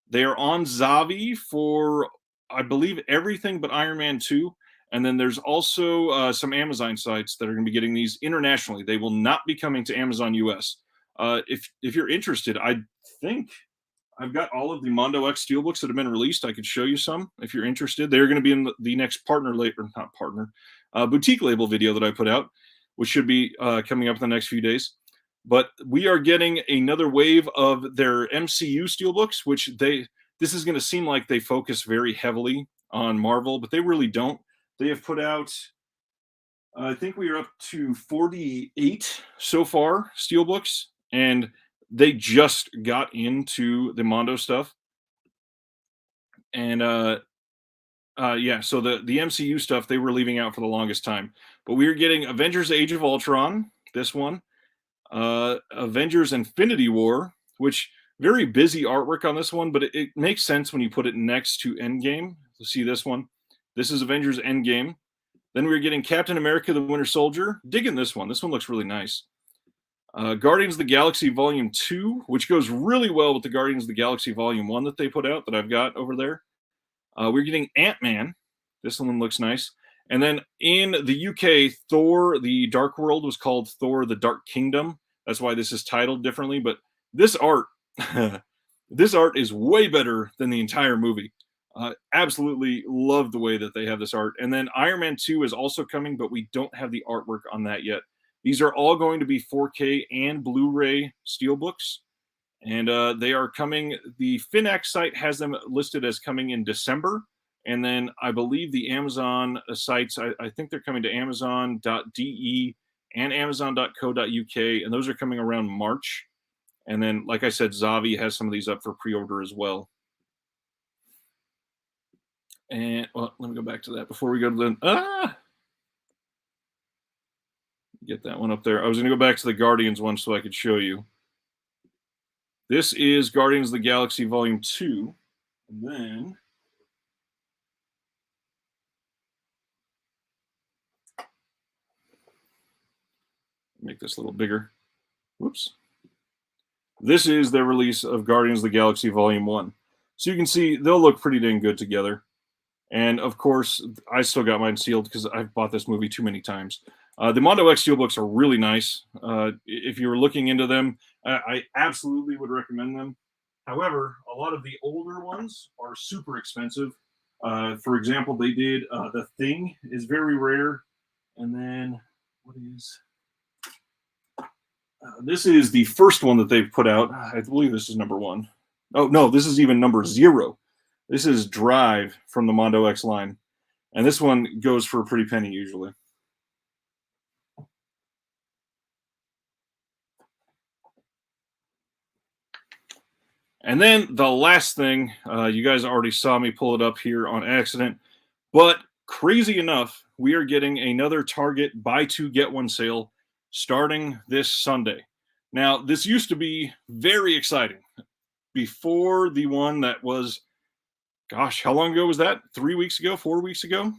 They are on Zavi for, I believe, everything but Iron Man 2. And then there's also some Amazon sites that are going to be getting these internationally. They will not be coming to Amazon US. If you're interested, I think I've got all of the Mondo X steelbooks that have been released. I could show you some if you're interested. They're going to be in the next partner label, not partner, boutique label video that I put out, which should be coming up in the next few days. But we are getting another wave of their MCU steelbooks, which this is going to seem like they focus very heavily on Marvel, but they really don't. They have put out, I think we are up to 48 so far steelbooks, and they just got into the Mondo stuff. And yeah, so the MCU stuff they were leaving out for the longest time. But we are getting Avengers Age of Ultron, this one, Avengers Infinity War, which very busy artwork on this one, but it makes sense when you put it next to Endgame. So see this one. This is Avengers Endgame. Then we're getting Captain America the Winter Soldier. Digging this one. This one looks really nice. Guardians of the Galaxy Volume 2, which goes really well with the Guardians of the Galaxy Volume 1 that they put out that I've got over there. We're getting Ant-Man. This one looks nice. And then in the UK, Thor the Dark World was called Thor the Dark Kingdom. That's why this is titled differently. But this art, this art is way better than the entire movie. Absolutely love the way that they have this art. And then Iron Man 2 is also coming, but we don't have the artwork on that yet. These are all going to be 4K and Blu-ray steelbooks, and they are coming. The Finac site has them listed as coming in December, and then I believe the Amazon sites, I think they're coming to Amazon.de and Amazon.co.uk, and those are coming around March. And then, like I said, Zavi has some of these up for pre-order as well. And well, let me go back to that before we go to the get that one up there. I was going to go back to the Guardians one so I could show you. This is Guardians of the Galaxy Volume 2. And then make this a little bigger. Whoops. This is the release of Guardians of the Galaxy Volume 1. So you can see they'll look pretty dang good together. And of course, I still got mine sealed because I've bought this movie too many times. The Mondo X steelbooks are really nice. If you were looking into them, I absolutely would recommend them. However, a lot of the older ones are super expensive. For example, they did The Thing is very rare. And then what is... this is the first one that they've put out. I believe this is number 1. Oh, no, this is even number 0. This is Drive from the Mondo X line. And this one goes for a pretty penny usually. And then the last thing, you guys already saw me pull it up here on accident, but crazy enough, we are getting another Target buy 2 get 1 sale starting this Sunday. Now, this used to be very exciting. Before the one that was, gosh, how long ago was that? 3 weeks ago, 4 weeks ago?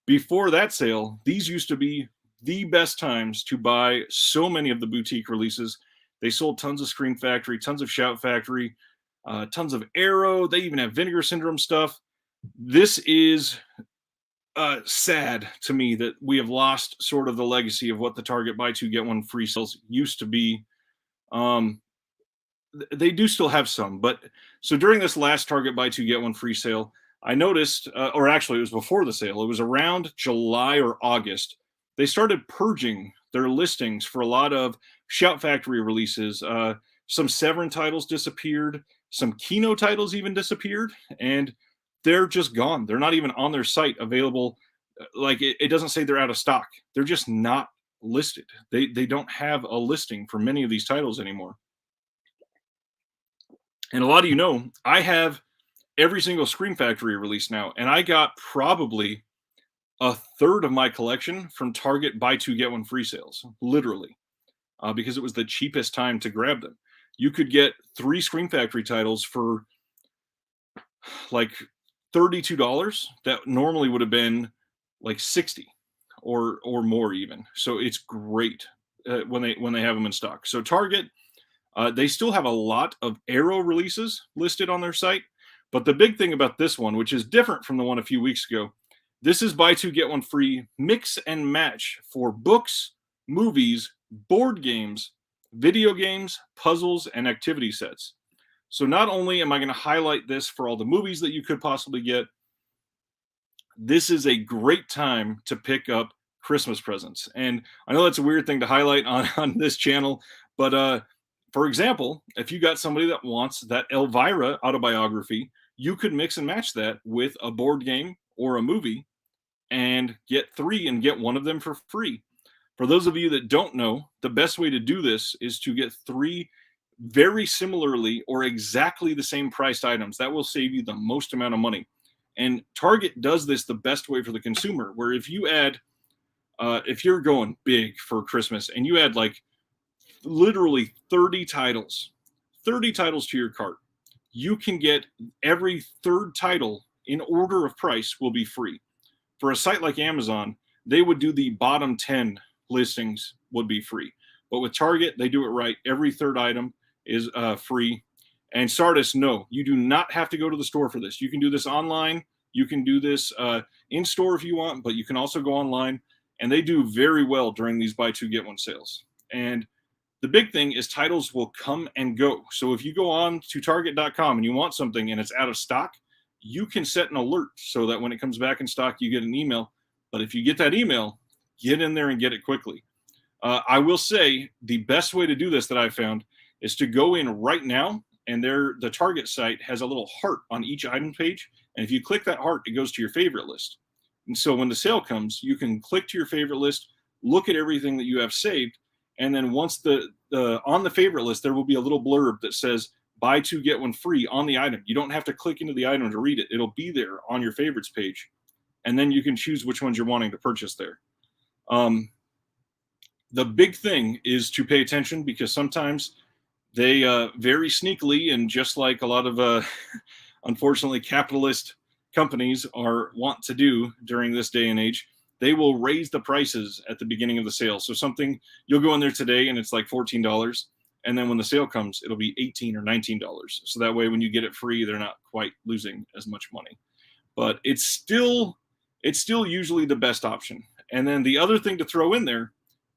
Before that sale, these used to be the best times to buy so many of the boutique releases. They sold tons of Scream Factory, tons of Shout Factory, tons of Arrow. They even have Vinegar Syndrome stuff. This is sad to me that we have lost sort of the legacy of what the Target buy 2 get 1 free sales used to be. they do still have some, but so during this last Target buy two get one free sale, I noticed, or actually it was before the sale. It was around July or August. They started purging their listings for a lot of Shout Factory releases. Some Severin titles disappeared. Some Kino titles even disappeared, and they're just gone. They're not even on their site available. Like it doesn't say they're out of stock. They're just not listed. They don't have a listing for many of these titles anymore. And a lot of you know, I have every single Scream Factory release now, and I got probably a third of my collection from Target buy two get one free sales, literally, because it was the cheapest time to grab them. You could get 3 Scream Factory titles for like $32 that normally would have been like 60 or more even. So it's great when they have them in stock. So Target, they still have a lot of Arrow releases listed on their site, but the big thing about this one, which is different from the one a few weeks ago, this is buy two get one free mix and match for books, movies, board games, video games, puzzles, and activity sets. So not only am I going to highlight this for all the movies that you could possibly get, this is a great time to pick up Christmas presents. And I know that's a weird thing to highlight on this channel, but for example, if you got somebody that wants that Elvira autobiography, you could mix and match that with a board game or a movie and get 3 and get one of them for free. For those of you that don't know, the best way to do this is to get 3 very similarly or exactly the same priced items. That will save you the most amount of money. And Target does this the best way for the consumer, where if you add, if you're going big for Christmas and you add like literally 30 titles to your cart, you can get every third title in order of price will be free. For a site like Amazon, they would do the bottom 10 listings would be free. But with Target, they do it right. Every third item is free. And Sardis, no, you do not have to go to the store for this. You can do this online. You can do this in store if you want, but you can also go online. And they do very well during these buy two get one sales. And the big thing is titles will come and go. So if you go on to target.com and you want something and it's out of stock, you can set an alert so that when it comes back in stock, you get an email. But if you get that email, get in there and get it quickly. I will say the best way to do this that I found is to go in right now, and the Target site has a little heart on each item page. And if you click that heart, it goes to your favorite list. And so when the sale comes, you can click to your favorite list, look at everything that you have saved, and then once on the favorite list, there will be a little blurb that says buy two get one free on the item. You don't have to click into the item to read it. It'll be there on your favorites page, and then you can choose which ones you're wanting to purchase there. The big thing is to pay attention, because sometimes they very sneakily, and just like a lot of unfortunately capitalist companies want to do during this day and age, they will raise the prices at the beginning of the sale. So something, you'll go in there today and it's like $14, and then when the sale comes, it'll be $18 or $19. So that way when you get it free, they're not quite losing as much money. But it's still usually the best option. And then the other thing to throw in there,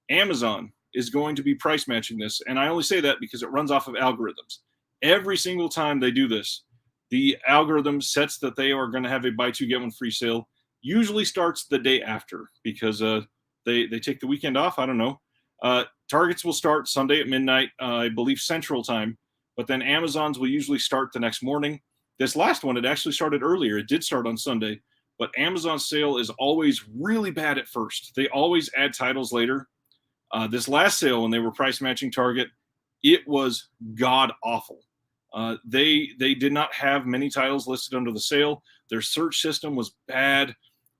Amazon is going to be price matching this. And I only say that because it runs off of algorithms. Every single time they do this, the algorithm sets that they are going to have a buy two get one free sale. Usually starts the day after, because they take the weekend off. I don't know. Targets will start Sunday at midnight, I believe Central Time, but then Amazon's will usually start the next morning. This last one, it actually started earlier. It did start on Sunday, but Amazon's sale is always really bad at first. They always add titles later. This last sale, when they were price matching Target, it was god awful. They did not have many titles listed under the sale. Their search system was bad.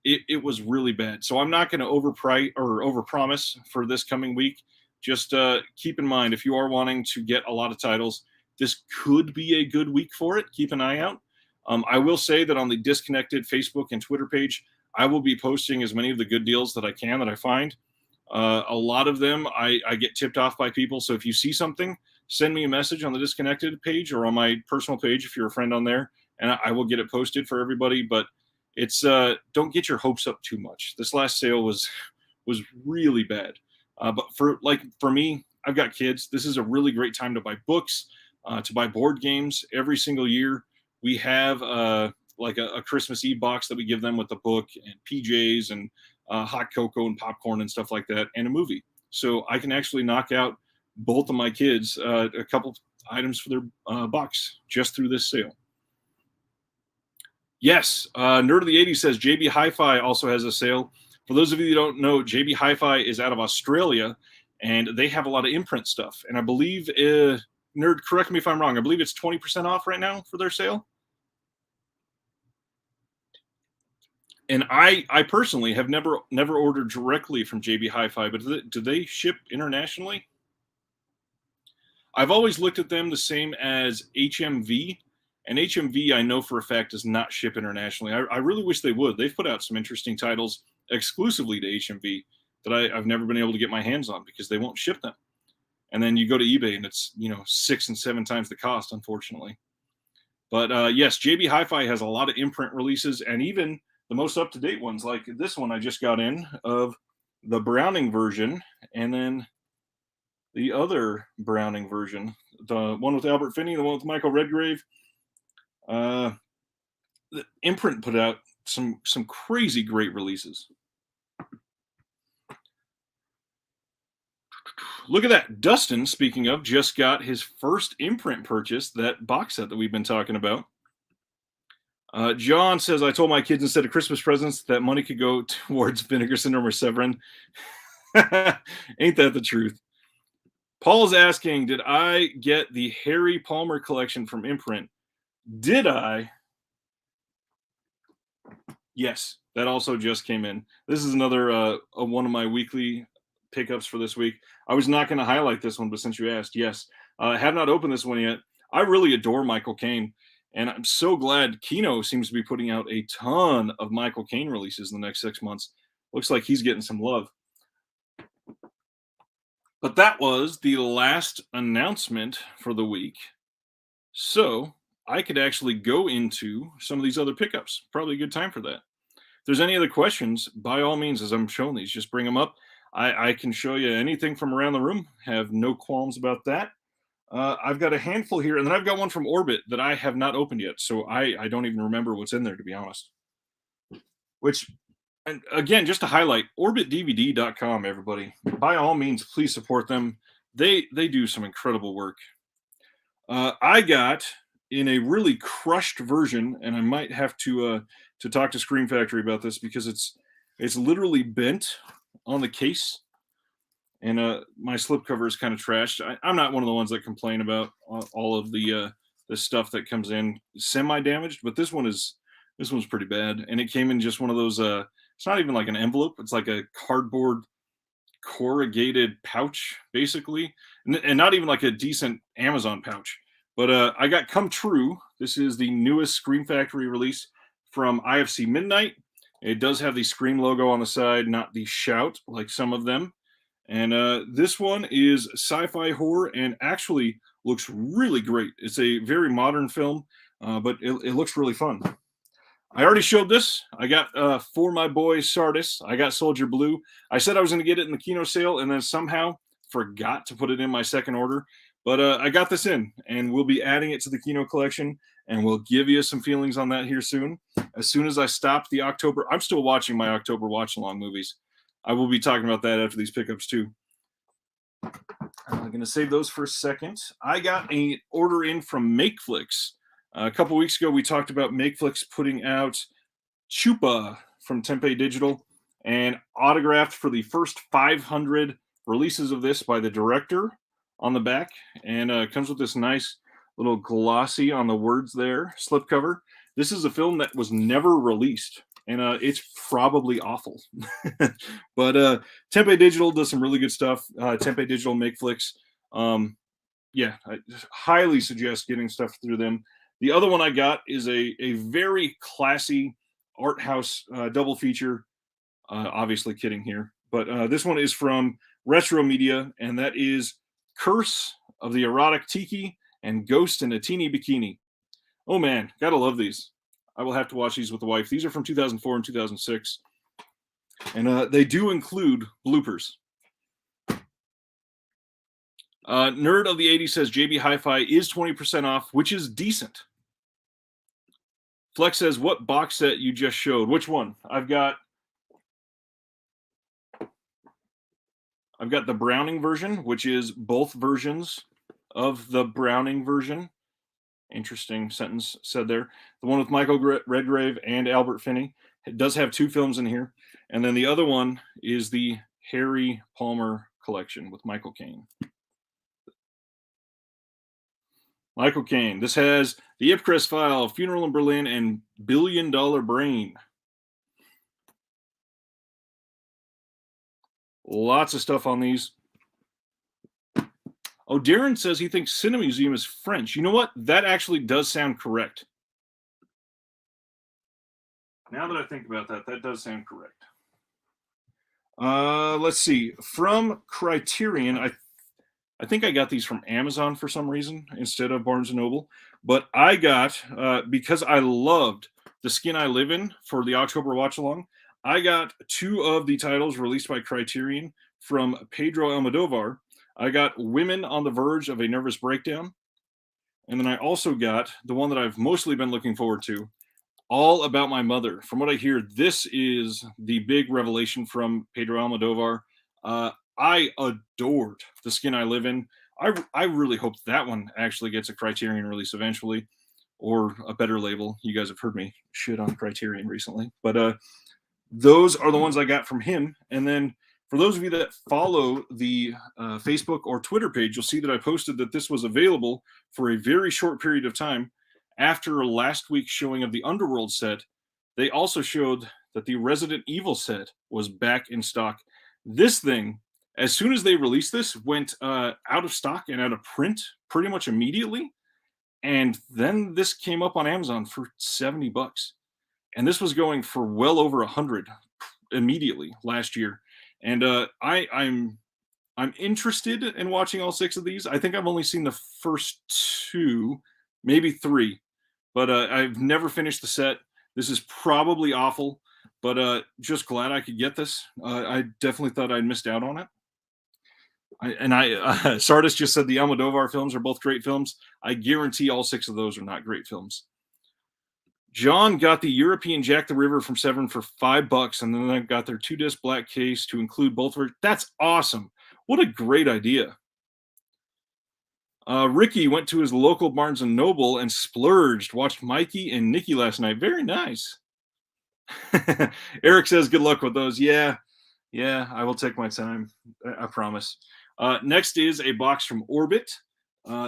It was really bad. So I'm not going to overpromise for this coming week. Just keep in mind, if you are wanting to get a lot of titles, this could be a good week for it. Keep an eye out. I will say that on the Disconnected Facebook and Twitter page, I will be posting as many of the good deals that I can, that I find. A lot of them I get tipped off by people. So if you see something, send me a message on the Disconnected page or on my personal page if you're a friend on there, and I will get it posted for everybody. But it's don't get your hopes up too much. This last sale was really bad. But for me, I've got kids. This is a really great time to buy books, to buy board games every single year. We have like a Christmas Eve box that we give them with the book and PJs and hot cocoa and popcorn and stuff like that, and a movie. So I can actually knock out both of my kids a couple items for their box just through this sale. Yes, Nerd of the 80s says JB Hi-Fi also has a sale. For those of you who don't know, JB Hi-Fi is out of Australia, and they have a lot of imprint stuff. And I believe, Nerd, correct me if I'm wrong, I believe it's 20% off right now for their sale. And I personally have never ordered directly from JB Hi-Fi, but do they ship internationally? I've always looked at them the same as HMV, and HMV I know for a fact does not ship internationally. I really wish they would. They've put out some interesting titles exclusively to HMV that I've never been able to get my hands on because they won't ship them. And then you go to eBay and it's 6 and 7 times the cost, unfortunately. But yes, JB Hi-Fi has a lot of imprint releases, and even the most up-to-date ones, like this one I just got in of the Browning version, and then the other Browning version, the one with Albert Finney, the one with Michael Redgrave. The imprint put out some crazy great releases. Look at that. Dustin, speaking of, just got his first imprint purchase, that box set that we've been talking about. John says, I told my kids instead of Christmas presents that money could go towards Vinegar Syndrome or Severin. Ain't that the truth? Paul's asking, did I get the Harry Palmer collection from imprint? Did I? Yes, that also just came in. This is another one of my weekly pickups for this week. I was not going to highlight this one, but since you asked, yes. I have not opened this one yet. I really adore Michael Caine, and I'm so glad Kino seems to be putting out a ton of Michael Caine releases in the next 6 months. Looks like he's getting some love. But that was the last announcement for the week. So I could actually go into some of these other pickups. Probably a good time for that. If there's any other questions, by all means, as I'm showing these, just bring them up. I can show you anything from around the room. Have no qualms about that. I've got a handful here, and then I've got one from Orbit that I have not opened yet. So I don't even remember what's in there, to be honest. Which, and again, just to highlight, orbitdvd.com, everybody. By all means, please support them. They do some incredible work. I got in a really crushed version, and I might have to talk to Scream Factory about this because it's literally bent on the case, and my slipcover is kind of trashed. I'm not one of the ones that complain about all of the stuff that comes in semi-damaged, but this one's pretty bad, and it came in just one of those. It's not even like an envelope; it's like a cardboard corrugated pouch, basically, and not even like a decent Amazon pouch. But I got Come True. This is the newest Scream Factory release from IFC Midnight. It does have the Scream logo on the side, not the Shout like some of them. And this one is sci-fi horror and actually looks really great. It's a very modern film, but it looks really fun. I already showed this. I got for my boy Sardis. I got Soldier Blue. I said I was going to get it in the Kino sale, and then somehow forgot to put it in my second order. But I got this in, and we'll be adding it to the Kino collection, and we'll give you some feelings on that here soon. As soon as I stop the October, I'm still watching my October watch-along movies. I will be talking about that after these pickups too. I'm going to save those for a second. I got an order in from Makeflix. A couple weeks ago, we talked about Makeflix putting out Chupa from Tempe Digital and autographed for the first 500 releases of this by the director on the back. And comes with this nice little glossy on the words there slipcover. This is a film that was never released, and it's probably awful. But Tempe Digital does some really good stuff. Tempe Digital, Makeflix. Yeah, I highly suggest getting stuff through them. The other one I got is a very classy art house double feature. Obviously kidding here. But this one is from Retro Media, and that is Curse of the Erotic Tiki and Ghost in a Teeny Bikini. Oh, man, gotta love these. I will have to watch these with the wife. These are from 2004 and 2006. And they do include bloopers. Nerd of the 80s says JB Hi-Fi is 20% off, which is decent. Flex says, what box set you just showed? Which one? I've got the Browning version, which is both versions of the Browning version. Interesting sentence said there. The one with Michael Redgrave and Albert Finney. It does have 2 films in here. And then the other one is the Harry Palmer collection with Michael Caine. Michael Caine. This has the Ipcress File, Funeral in Berlin, and Billion Dollar Brain. Lots of stuff on these. Oh, Darren says he thinks Cinemuseum is French. You know what? That actually does sound correct. Now that I think about that, that does sound correct. Let's see. From Criterion, I think I got these from Amazon for some reason instead of Barnes & Noble. But I got, because I loved The Skin I Live In for the October watch-along, I got 2 of the titles released by Criterion from Pedro Almodovar. I got Women on the Verge of a Nervous Breakdown. And then I also got the one that I've mostly been looking forward to, All About My Mother. From what I hear, this is the big revelation from Pedro Almodovar. I adored The Skin I Live In. I really hope that one actually gets a Criterion release eventually, or a better label. You guys have heard me shit on Criterion recently. But those are the ones I got from him. And then for those of you that follow the Facebook or Twitter page, you'll see that I posted that this was available for a very short period of time. After last week's showing of the Underworld set, they also showed that the Resident Evil set was back in stock. This thing, as soon as they released this, went out of stock and out of print pretty much immediately. And then this came up on Amazon for $70. And this was going for well over 100 immediately last year. And I'm interested in watching all 6 of these. I think I've only seen the first 2, maybe 3, but I've never finished the set. This is probably awful, but just glad I could get this. I definitely thought I'd missed out on it. Sardis just said the Almodovar films are both great films. I guarantee all 6 of those are not great films. John got the European Jack the River from Severin for $5, and then I got their 2-disc black case to include both. That's awesome. What a great idea. Ricky went to his local Barnes & Noble and splurged, watched Mikey and Nikki last night. Very nice. Eric says, good luck with those. Yeah, I will take my time. I promise. Next is a box from Orbit.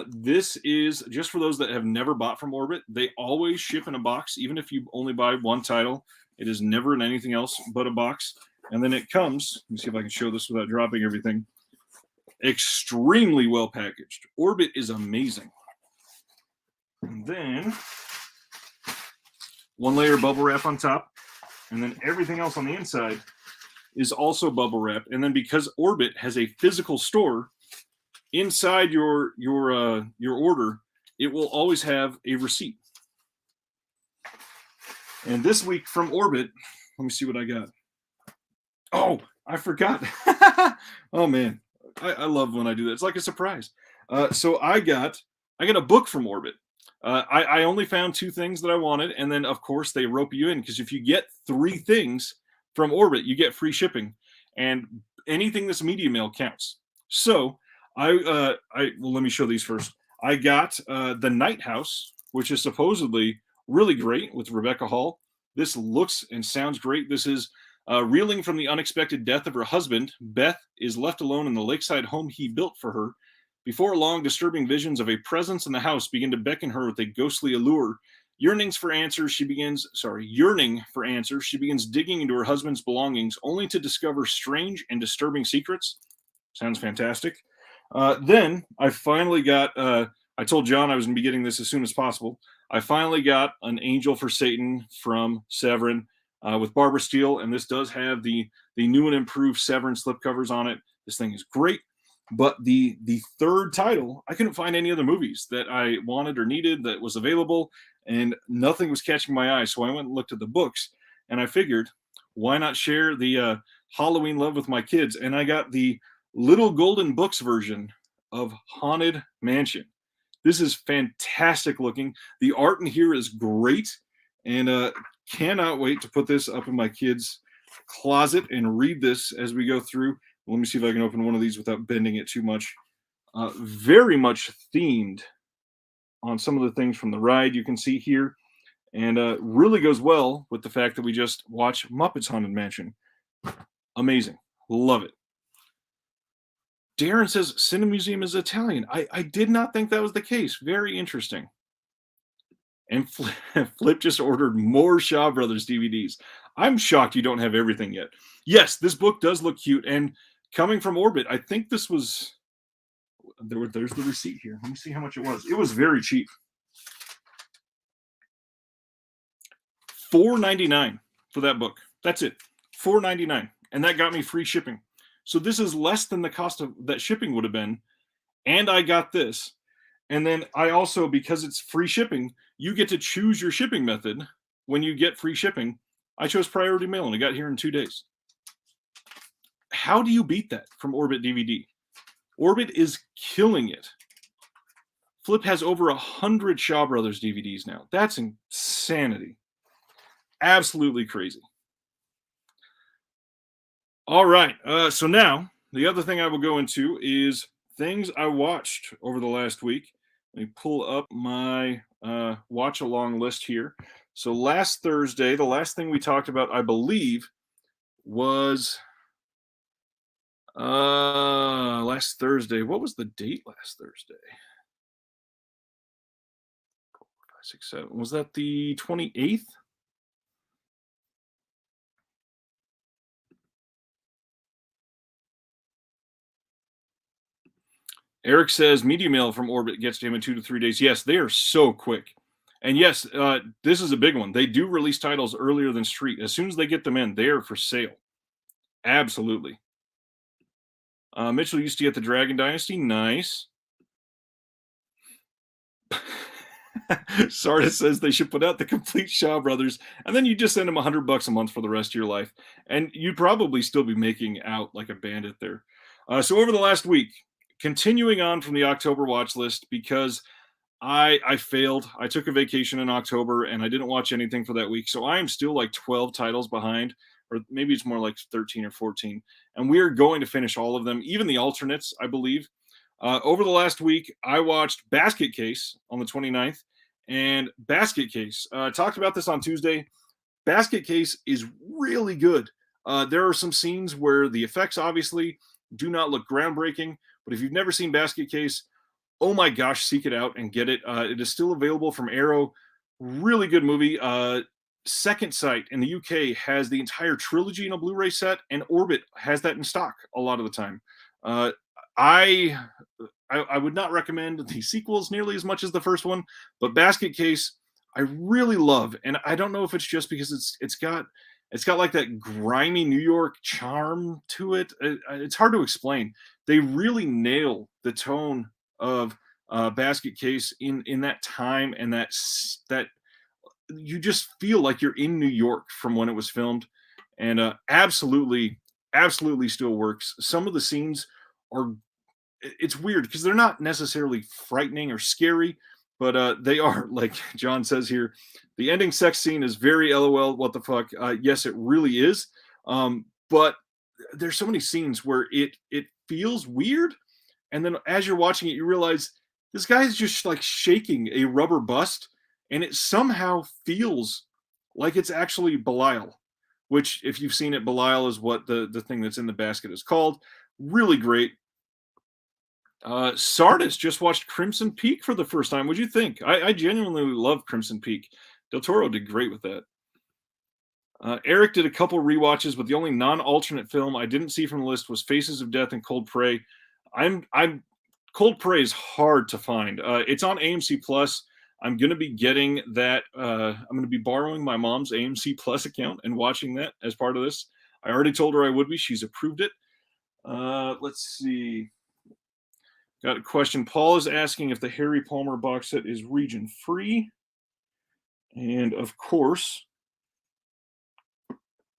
This is just for those that have never bought from Orbit. They always ship in a box, even if you only buy one title. It is never in anything else but a box. And then it comes, let me see if I can show this without dropping everything, extremely well packaged. Orbit is amazing. And then 1 layer bubble wrap on top, and then everything else on the inside is also bubble wrap. And then because Orbit has a physical store, inside your order, it will always have a receipt. And this week from Orbit, let me see what I got. Oh, I forgot. Oh man, I love when I do that. It's like a surprise. So I got a book from Orbit. I only found 2 things that I wanted, and then of course they rope you in, because if you get 3 things from Orbit, you get free shipping, and anything that's media mail counts. So well, let me show these first. I got The Night House, which is supposedly really great with Rebecca Hall. This looks and sounds great. This is reeling from the unexpected death of her husband. Beth is left alone in the lakeside home he built for her. Before long, disturbing visions of a presence in the house begin to beckon her with a ghostly allure. Yearning for answers, she begins digging into her husband's belongings, only to discover strange and disturbing secrets. Sounds fantastic. Then I finally got, I told John I was going to be getting this as soon as possible. I finally got An Angel for Satan from Severin with Barbara Steele, and this does have the new and improved Severin slipcovers on it. This thing is great. But the 3rd title, I couldn't find any other movies that I wanted or needed that was available, and nothing was catching my eye. So I went and looked at the books, and I figured, why not share the Halloween love with my kids? And I got the Little Golden Books version of Haunted Mansion. This is fantastic looking. The art in here is great, and cannot wait to put this up in my kids' closet and read this as we go through. Let me see if I can open one of these without bending it too much. Very much themed on some of the things from the ride you can see here, and really goes well with the fact that we just watch Muppets Haunted Mansion. Amazing. Love it. Darren says Cinemuseum is Italian. I did not think that was the case. Very interesting. And Flip just ordered more Shaw Brothers DVDs. I'm shocked you don't have everything yet. Yes, this book does look cute. And coming from Orbit, I think this was... There's the receipt here. Let me see how much it was. It was very cheap. $4.99 for that book. That's it. $4.99. And that got me free shipping. So this is less than the cost of that shipping would have been. And I got this. And then I also, because it's free shipping, you get to choose your shipping method when you get free shipping. I chose priority mail and it got here in 2 days. How do you beat that from Orbit DVD? Orbit is killing it. Flip has over 100 Shaw Brothers DVDs now. That's insanity. Absolutely crazy. All right. So now, the other thing I will go into is things I watched over the last week. Let me pull up my watch-along list here. So last Thursday, the last thing we talked about, I believe, was last Thursday. What was the date last Thursday? 4, 5, 6, 7. Was that the 28th? Eric says media mail from Orbit gets to him in 2 to 3 days. Yes, they are so quick. And yes, this is a big one. They do release titles earlier than Street. As soon as they get them in, they are for sale. Absolutely. Mitchell used to get the Dragon Dynasty. Nice. Sardis says they should put out the complete Shaw Brothers, and then you just send them $100 a month for the rest of your life, and you'd probably still be making out like a bandit there. So over the last week, continuing on from the October watch list, because I failed. I took a vacation in October, and I didn't watch anything for that week, so I am still like 12 titles behind, or maybe it's more like 13 or 14, and we are going to finish all of them, even the alternates, I believe. Over the last week, I watched Basket Case on the 29th, and Basket Case, talked about this on Tuesday. Basket Case is really good. There are some scenes where the effects obviously do not look groundbreaking, but if you've never seen Basket Case, oh my gosh, seek it out and get it. It is still available from Arrow. Really good movie. Second Sight in the UK has the entire trilogy in a Blu-ray set, and Orbit has that in stock a lot of the time. I would not recommend the sequels nearly as much as the first one, but Basket Case I really love, and I don't know if it's just because it's got like that grimy New York charm to it. It's hard to explain. They really nail the tone of Basket Case in that time, and that you just feel like you're in New York from when it was filmed, and absolutely still works. Some of the scenes are, it's weird because they're not necessarily frightening or scary, but they are, like John says here, the ending sex scene is very LOL, what the fuck. Yes, it really is. But there's so many scenes where it feels weird, and then as you're watching it, you realize this guy is just like shaking a rubber bust, and it somehow feels like it's actually Belial, which, if you've seen it, Belial is what the thing that's in the basket is called. Really great. Sardis just watched Crimson Peak for the first time. What'd you think? I genuinely love Crimson Peak. Del Toro did great with that. Eric did a couple rewatches, but the only non-alternate film I didn't see from the list was Faces of Death and Cold Prey. Cold Prey is hard to find. It's on AMC Plus. I'm going to be getting that. I'm going to be borrowing my mom's AMC Plus account and watching that as part of this. I already told her I would be. She's approved it. Let's see. Got a question. Paul is asking if the Harry Palmer box set is region free. And of course,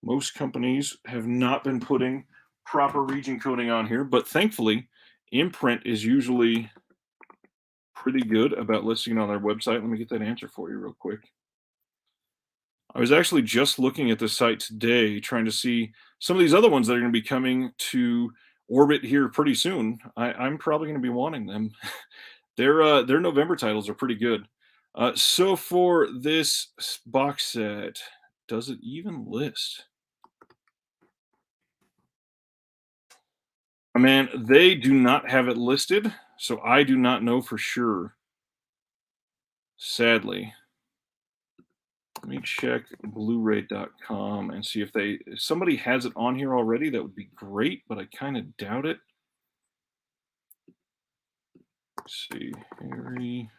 most companies have not been putting proper region coding on here, but thankfully, Imprint is usually pretty good about listing on their website. Let me get that answer for you real quick. I was actually just looking at the site today, trying to see some of these other ones that are going to be coming to orbit here pretty soon. I'm probably going to be wanting them. Their November titles are pretty good. So for this box set, does it even list? Man, they do not have it listed, so I do not know for sure. Sadly. Let me check Blu-ray.com and see if somebody has it on here already. That would be great, but I kind of doubt it. Let's see, Harry.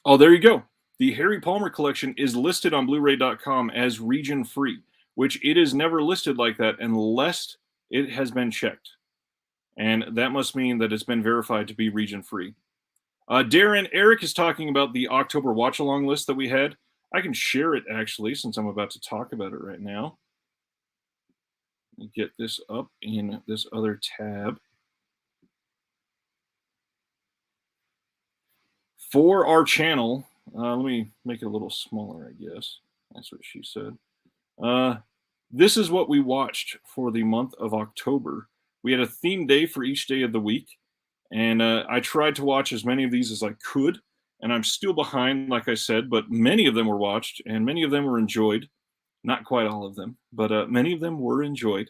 Oh, there you go. The Harry Palmer collection is listed on Blu-ray.com as region free, which it is never listed like that unless it has been checked. And that must mean that it's been verified to be region free. Darren, Eric is talking about the October watch along list that we had. I can share it actually, since I'm about to talk about it right now. Let me get this up in this other tab. For our channel, let me make it a little smaller, I guess. That's what she said. This is what we watched for the month of October. We had a theme day for each day of the week, and I tried to watch as many of these as I could, and I'm still behind, like I said, but many of them were watched, and many of them were enjoyed. Not quite all of them, but many of them were enjoyed.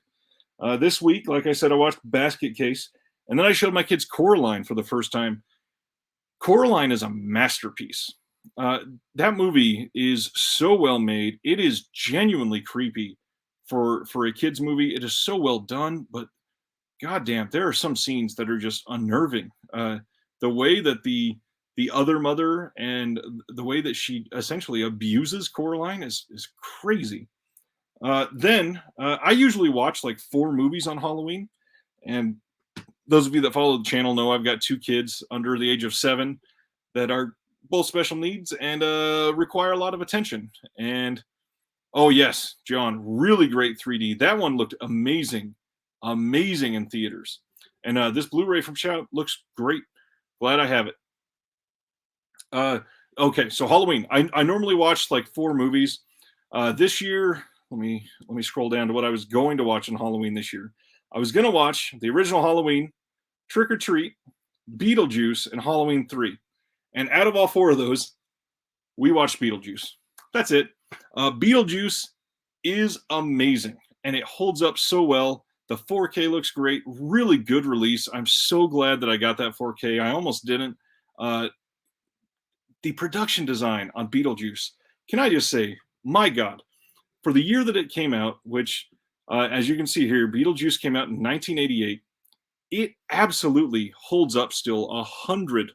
This week, like I said, I watched Basket Case, and then I showed my kids Coraline for the first time. Coraline is a masterpiece. That movie is so well made. It is genuinely creepy for a kids movie. It is so well done, but goddamn, there are some scenes that are just unnerving. The way that the other mother and the way that she essentially abuses Coraline is crazy. Then I usually watch like 4 movies on Halloween, and those of you that follow the channel know I've got 2 kids under the age of 7 that are both special needs and require a lot of attention. And oh yes, John, really great 3D. That one looked amazing, amazing in theaters. And this Blu-ray from Shout looks great. Glad I have it. Okay, so Halloween. I normally watch like 4 movies. This year, let me scroll down to what I was going to watch on Halloween this year. I was going to watch the original Halloween, Trick or Treat, Beetlejuice, and Halloween 3. And out of all 4 of those, we watched Beetlejuice. That's it. Beetlejuice is amazing, and it holds up so well. The 4K looks great. Really good release. I'm so glad that I got that 4K. I almost didn't. The production design on Beetlejuice, can I just say, my God, for the year that it came out, which, as you can see here, Beetlejuice came out in 1988, it absolutely holds up still 100%.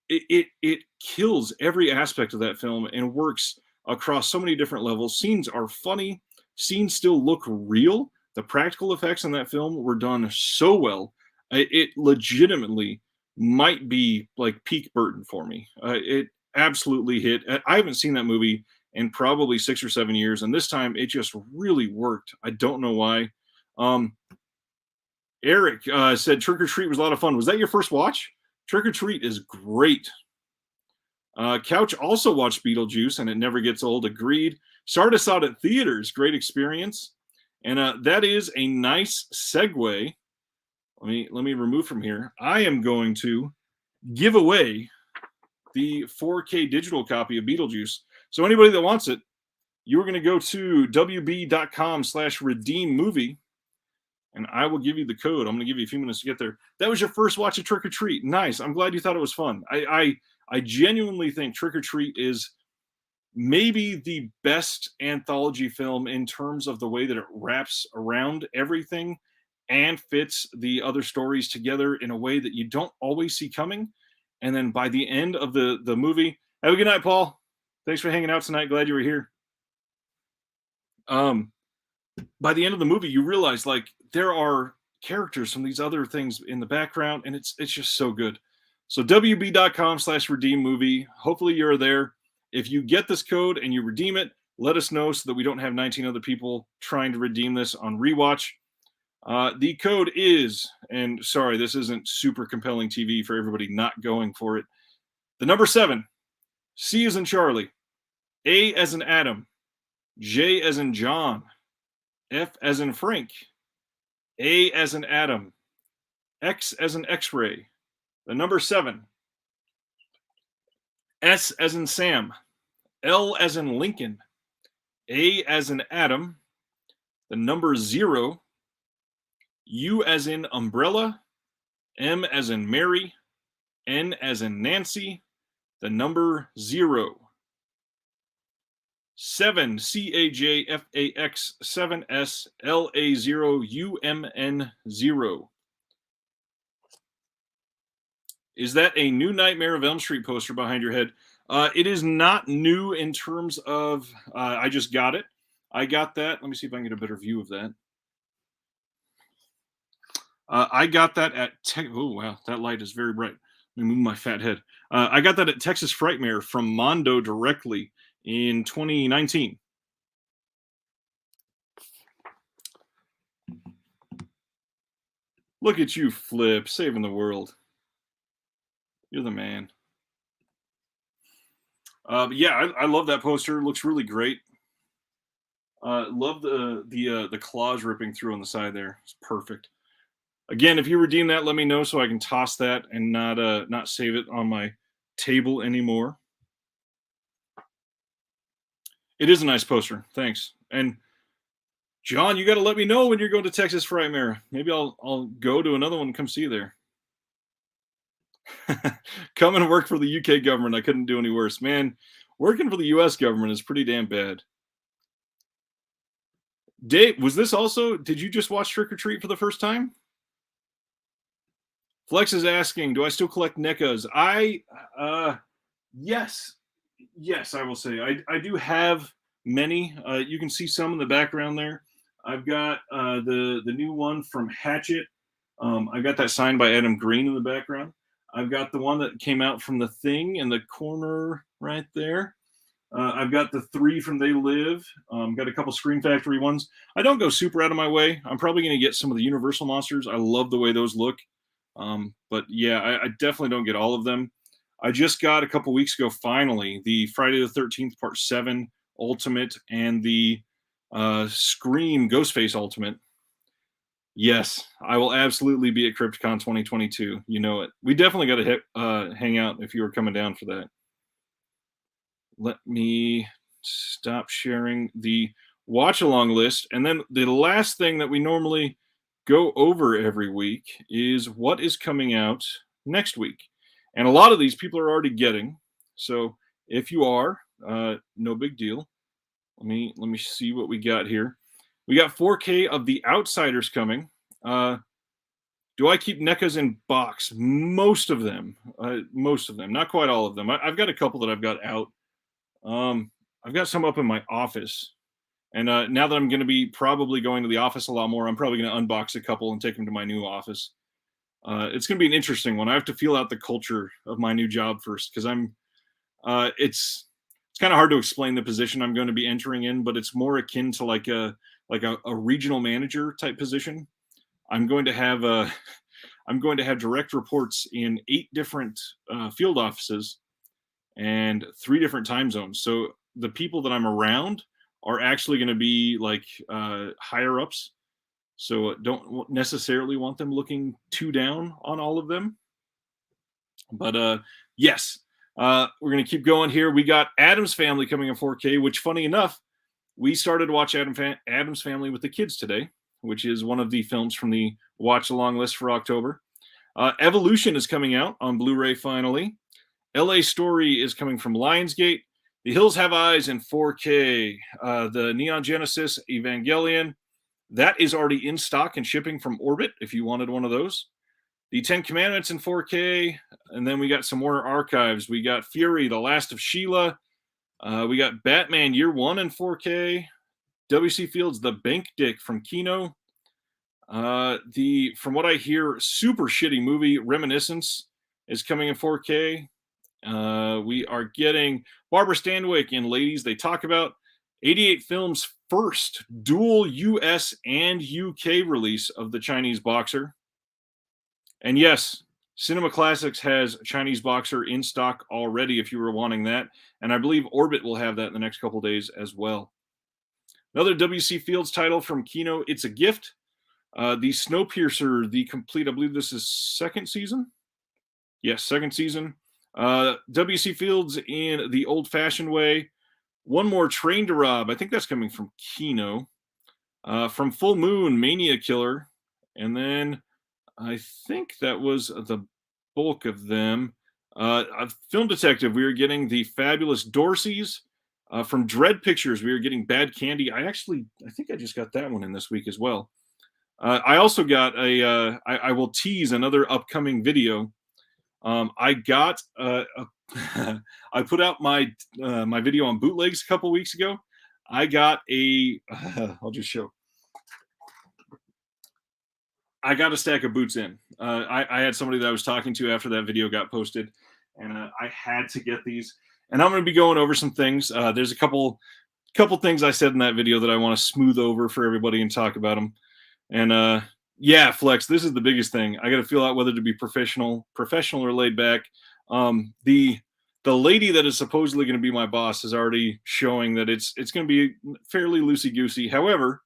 It kills every aspect of that film and works across so many different levels. Scenes are funny. Scenes still look real. The practical effects in that film were done so well. It legitimately might be like peak Burton for me. It absolutely hit. I haven't seen that movie in probably 6 or 7 years, and this time it just really worked. I don't know why. Eric said Trick or Treat was a lot of fun. Was that your first watch? Trick or Treat is great. Couch also watched Beetlejuice, and it never gets old. Agreed. Started saw it at theaters. Great experience. And that is a nice segue. Let me remove from here. I am going to give away the 4K digital copy of Beetlejuice. So anybody that wants it, you're going to go to wb.com/redeem movie. And I will give you the code. I'm going to give you a few minutes to get there. That was your first watch of Trick or Treat. Nice. I'm glad you thought it was fun. I genuinely think Trick or Treat is maybe the best anthology film in terms of the way that it wraps around everything and fits the other stories together in a way that you don't always see coming. And then by the end of the movie, have a good night, Paul. Thanks for hanging out tonight. Glad you were here. By the end of the movie, you realize like there are characters from these other things in the background, and it's just so good. So wb.com/redeem movie. Hopefully you're there. If you get this code and you redeem it, let us know so that we don't have 19 other people trying to redeem this on rewatch. The code is, and sorry, this isn't super compelling TV for everybody not going for it. The number 7, C as in Charlie, A as in Adam, J as in John, F as in Frank, A as in Adam, X as in X-ray. The number 7, S as in Sam, L as in Lincoln, A as in Adam, the number 0, U as in umbrella, M as in Mary, N as in Nancy, the number 0. 7 CAJFAX 7S LA0 UMN0. Is that a new Nightmare of Elm Street poster behind your head? It is not new in terms of I just got it. I got that. Let me see if I can get a better view of that. I got that at oh wow, that light is very bright. Let me move my fat head. I got that at Texas Frightmare from Mondo directly in 2019. Look at you, Flip, saving the world. You're the man. But yeah, I love that poster. It looks really great. Love the claws ripping through on the side there. It's perfect. Again, if you redeem that, let me know so I can toss that and not save it on my table anymore. It is a nice poster. Thanks. And John, you got to let me know when you're going to Texas Frightmare. Maybe I'll go to another one and come see you there. Come and work for the UK government. I couldn't do any worse. Man, working for the US government is pretty damn bad. Dave, was this also, did you just watch Trick or Treat for the first time? Flex is asking, do I still collect Neko'S? Yes, I will say. I do have many. You can see some in the background there. I've got the new one from Hatchet. I've got that signed by Adam Green in the background. I've got the one that came out from The Thing in the corner right there. I've got the 3 from They Live. Got a couple Scream Factory ones. I don't go super out of my way. I'm probably going to get some of the Universal monsters. I love the way those look. But yeah, I definitely don't get all of them. I just got a couple weeks ago, finally, the Friday the 13th Part 7 Ultimate and the Scream Ghostface Ultimate. Yes, I will absolutely be at CryptCon 2022. You know it. We definitely got to hang out if you were coming down for that. Let me stop sharing the watch along list. And then the last thing that we normally go over every week is what is coming out next week. And a lot of these people are already getting. So if you are, no big deal. Let me see what we got here. We got 4K of The Outsiders coming. Do I keep NECAs in box? Most of them. Not quite all of them. I've got a couple that I've got out. I've got some up in my office. And now that I'm going to be probably going to the office a lot more, I'm probably going to unbox a couple and take them to my new office. It's going to be an interesting one. I have to feel out the culture of my new job first because it's kind of hard to explain the position I'm going to be entering in, but it's more akin to like a regional manager type position. I'm going to have direct reports in 8 different field offices and 3 different time zones. So the people that I'm around are actually going to be like higher ups. So don't necessarily want them looking too down on all of them. But yes, we're going to keep going here. We got Addams Family coming in 4K, which funny enough, we started to watch Addams Family with the kids today, which is one of the films from the watch along list for October. Evolution is coming out on Blu-ray finally. LA Story is coming from Lionsgate. The Hills Have Eyes in 4K. The Neon Genesis Evangelion. That is already in stock and shipping from Orbit if you wanted one of those. The 10 Commandments in 4K. And then we got some more archives. We got Fury, The Last of Sheila. We got Batman Year One in 4K. W.C. Fields' The Bank Dick from Kino. From what I hear, super shitty movie, Reminiscence. is coming in 4K. We are getting Barbara Stanwyck in Ladies They Talk About, 88 Films' first dual US and UK release of the Chinese Boxer. And yes, Cinema Classics has Chinese Boxer in stock already if you were wanting that. And I believe Orbit will have that in the next couple days as well. Another W.C. Fields title from Kino, It's a Gift. The Snowpiercer, the complete, I believe this is second season. Yes, second season. W.C. Fields in The Old-Fashioned Way. One more, Train to Rob. I think that's coming from Kino. From Full Moon, Mania Killer. And then I think that was the bulk of them. Film Detective, we are getting The Fabulous Dorseys. From Dread Pictures, we are getting Bad Candy. I think I just got that one in this week as well. I also got I will tease another upcoming video. I got I put out my video on bootlegs a couple weeks ago. I got I'll just show. I got a stack of boots in. I had somebody that I was talking to after that video got posted, and I had to get these. And I'm going to be going over some things. There's a couple things I said in that video that I want to smooth over for everybody and talk about them. And yeah, Flex, this is the biggest thing. I got to feel out whether to be professional or laid back. The lady that is supposedly going to be my boss is already showing that it's going to be fairly loosey goosey. However,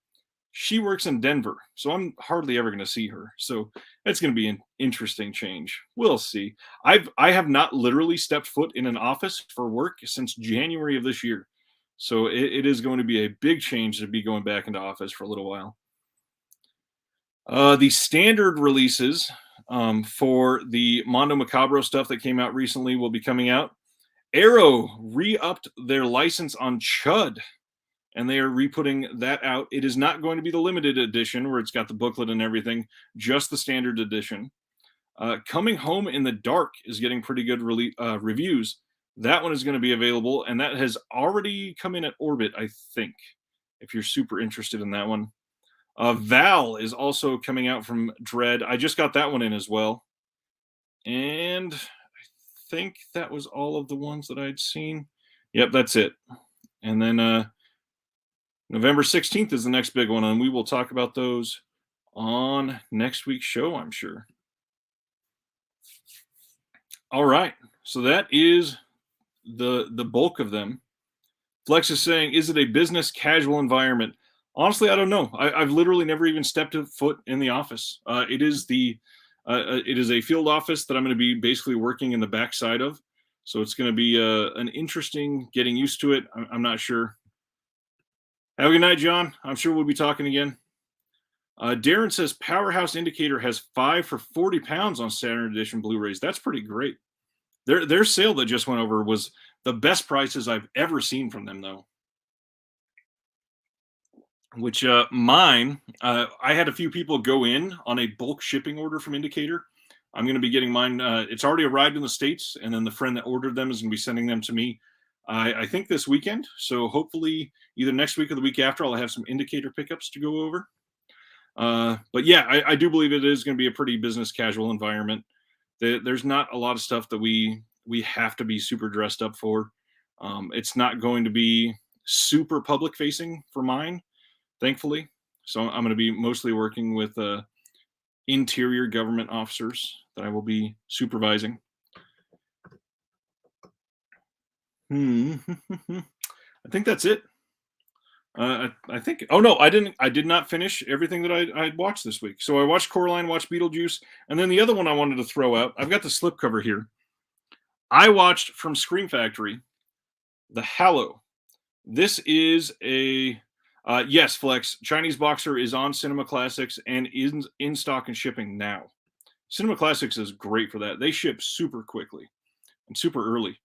she works in Denver, so I'm hardly ever going to see her. So it's going to be an interesting change. We'll see. I have not literally stepped foot in an office for work since January of this year. So it is going to be a big change to be going back into office for a little while. The standard releases for the Mondo Macabro stuff that came out recently will be coming out. Arrow re-upped their license on Chud, and they are re-putting that out. It is not going to be the limited edition where it's got the booklet and everything, just the standard edition. Coming Home in the Dark is getting pretty good reviews. That one is going to be available, and that has already come in at Orbit, I think, if you're super interested in that one. Val is also coming out from Dread. I just got that one in as well. And I think that was all of the ones that I'd seen. Yep, that's it. And then November 16th is the next big one, and we will talk about those on next week's show, I'm sure. All right, so that is the bulk of them. Flex is saying, is it a business casual environment? Honestly, I don't know. I've literally never even stepped a foot in the office. It is a field office that I'm going to be basically working in the backside of. So it's going to be an interesting getting used to it. I'm not sure. Have a good night, John. I'm sure we'll be talking again. Darren says Powerhouse Indicator has 5 for £40 on Saturn Edition Blu-rays. That's pretty great. Their sale that just went over was the best prices I've ever seen from them, though. Which mine, I had a few people go in on a bulk shipping order from Indicator. I'm going to be getting mine. It's already arrived in the States, and then the friend that ordered them is going to be sending them to me, I think this weekend. So hopefully either next week or the week after, I'll have some Indicator pickups to go over. But yeah, I do believe it is going to be a pretty business casual environment. There's not a lot of stuff that we have to be super dressed up for. It's not going to be super public facing for mine, thankfully. So I'm going to be mostly working with interior government officers that I will be supervising. I think that's it. I think. Oh no, I didn't. I did not finish everything that I watched this week. So I watched Coraline, watched Beetlejuice, and then the other one I wanted to throw out. I've got the slipcover here. I watched from Scream Factory, The Hallow. This is a yes, Flex. Chinese Boxer is on Cinema Classics and is in stock and shipping now. Cinema Classics is great for that. They ship super quickly and super early.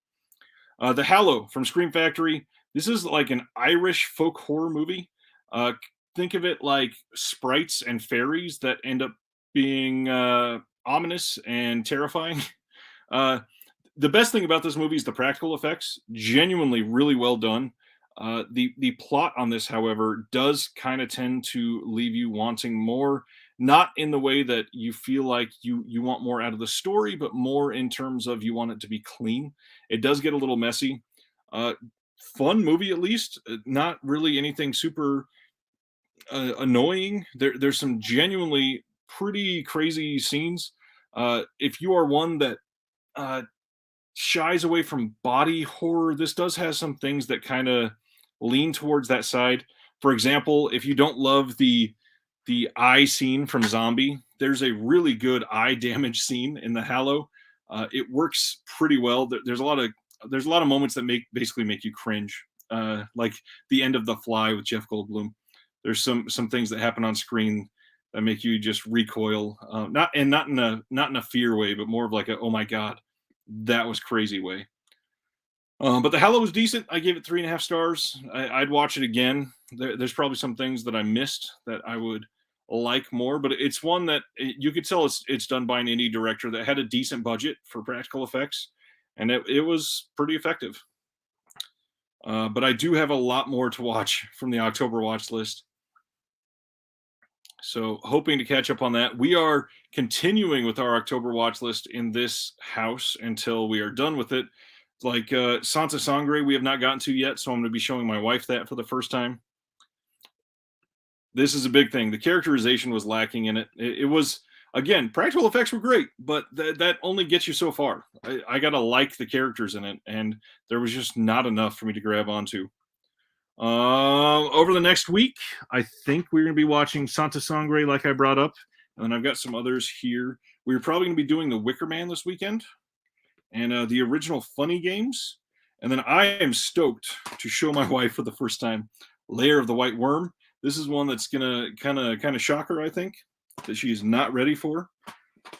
The Hallow from Scream Factory. This is like an Irish folk horror movie. Think of it like sprites and fairies that end up being ominous and terrifying. The best thing about this movie is the practical effects. Genuinely really well done. The plot on this, however, does kind of tend to leave you wanting more. not in the way that you feel like you want more out of the story, but more in terms of you want it to be clean. It does get a little messy. Uh, Fun movie at least, not really anything super annoying. There's some genuinely pretty crazy scenes. If you are one that uh, shies away from body horror, this does have some things that kind of lean towards that side. For example, if you don't love the eye scene from Zombie, there's a really good eye damage scene in The Hallow. It works pretty well. There's a lot of moments that basically make you cringe, like the end of The Fly with Jeff Goldblum. There's some things that happen on screen that make you just recoil, not in a fear way, but more of like a oh my god, that was crazy way. But The Hallow was decent. I gave it 3.5 stars. I'd watch it again. There's probably some things that I missed that I would like more, but it's one that you could tell it's done by an indie director that had a decent budget for practical effects, and it was pretty effective. But I do have a lot more to watch from the October watch list. So hoping to catch up on that. We are continuing with our October watch list in this house until we are done with it. Like Santa Sangre, we have not gotten to yet, so I'm going to be showing my wife that for the first time. This is a big thing. The characterization was lacking in it. It was, again, practical effects were great, but that only gets you so far. I got to like the characters in it, and there was just not enough for me to grab onto. Over the next week, I think we're going to be watching Santa Sangre, like I brought up, and then I've got some others here. We're probably going to be doing The Wicker Man this weekend, and the original Funny Games, and then I am stoked to show my wife for the first time Lair of the White Worm. This is one that's gonna kind of shock her, I think, that she's not ready for.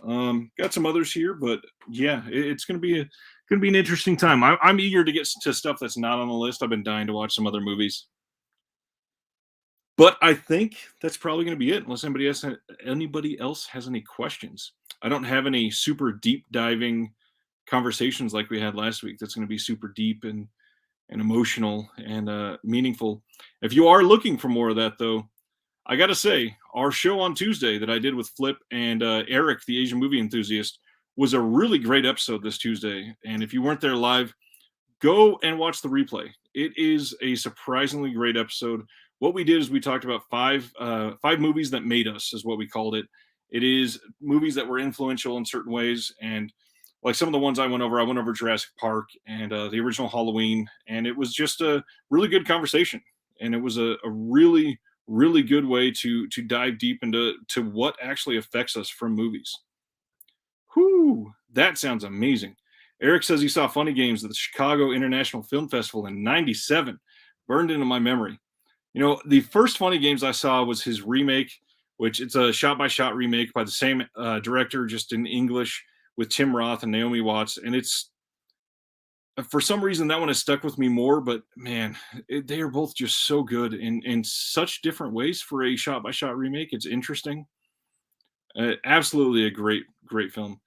Got some others here, but yeah, it's gonna be an interesting time. I'm eager to get to stuff that's not on the list. I've been dying to watch some other movies, but I think that's probably going to be it, unless anybody else has any questions. I don't have any super deep diving conversations like we had last week. That's going to be super deep and emotional and meaningful. If you are looking for more of that, though, I got to say, our show on Tuesday that I did with Flip and Eric, the Asian movie enthusiast, was a really great episode this Tuesday. And if you weren't there live, go and watch the replay. It is a surprisingly great episode. What we did is we talked about five movies that made us, is what we called it. It is movies that were influential in certain ways, and like some of the ones I went over Jurassic Park and the original Halloween, and it was just a really good conversation, and it was a really really good way to dive deep into what actually affects us from movies. Whoo, that sounds amazing. Eric says he saw Funny Games at the Chicago International Film Festival in '97. Burned into my memory. You know, the first Funny Games I saw was his remake, which it's a shot-by-shot remake by the same director, just in English, with Tim Roth and Naomi Watts. And it's, for some reason, that one has stuck with me more. But man, they are both just so good in such different ways for a shot-by-shot remake. It's interesting. Absolutely a great film.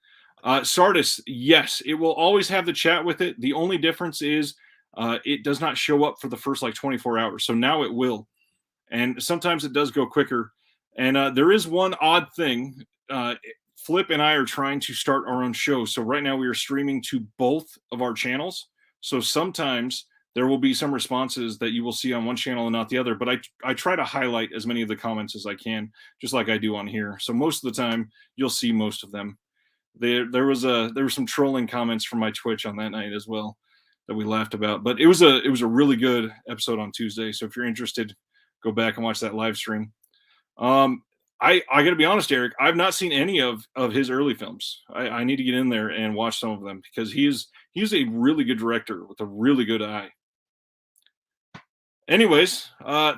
Sardis, yes, it will always have the chat with it. The only difference is it does not show up for the first like 24 hours. So now it will. And sometimes it does go quicker. And there is one odd thing. Flip and I are trying to start our own show. So right now we are streaming to both of our channels. So sometimes there will be some responses that you will see on one channel and not the other. But I try to highlight as many of the comments as I can, just like I do on here. So most of the time you'll see most of them. There were some trolling comments from my Twitch on that night as well that we laughed about. But it was a really good episode on Tuesday. So if you're interested, go back and watch that live stream. I got to be honest, Eric, I've not seen any of his early films. I need to get in there and watch some of them because he's a really good director with a really good eye. Anyways,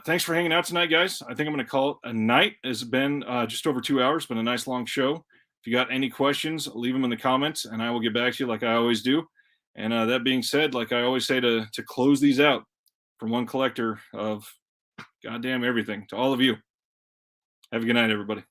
thanks for hanging out tonight, guys. I think I'm going to call it a night. It's been just over 2 hours, been a nice long show. If you got any questions, leave them in the comments, and I will get back to you like I always do. And that being said, like I always say to close these out, from one collector of goddamn everything to all of you. Have a good night, everybody.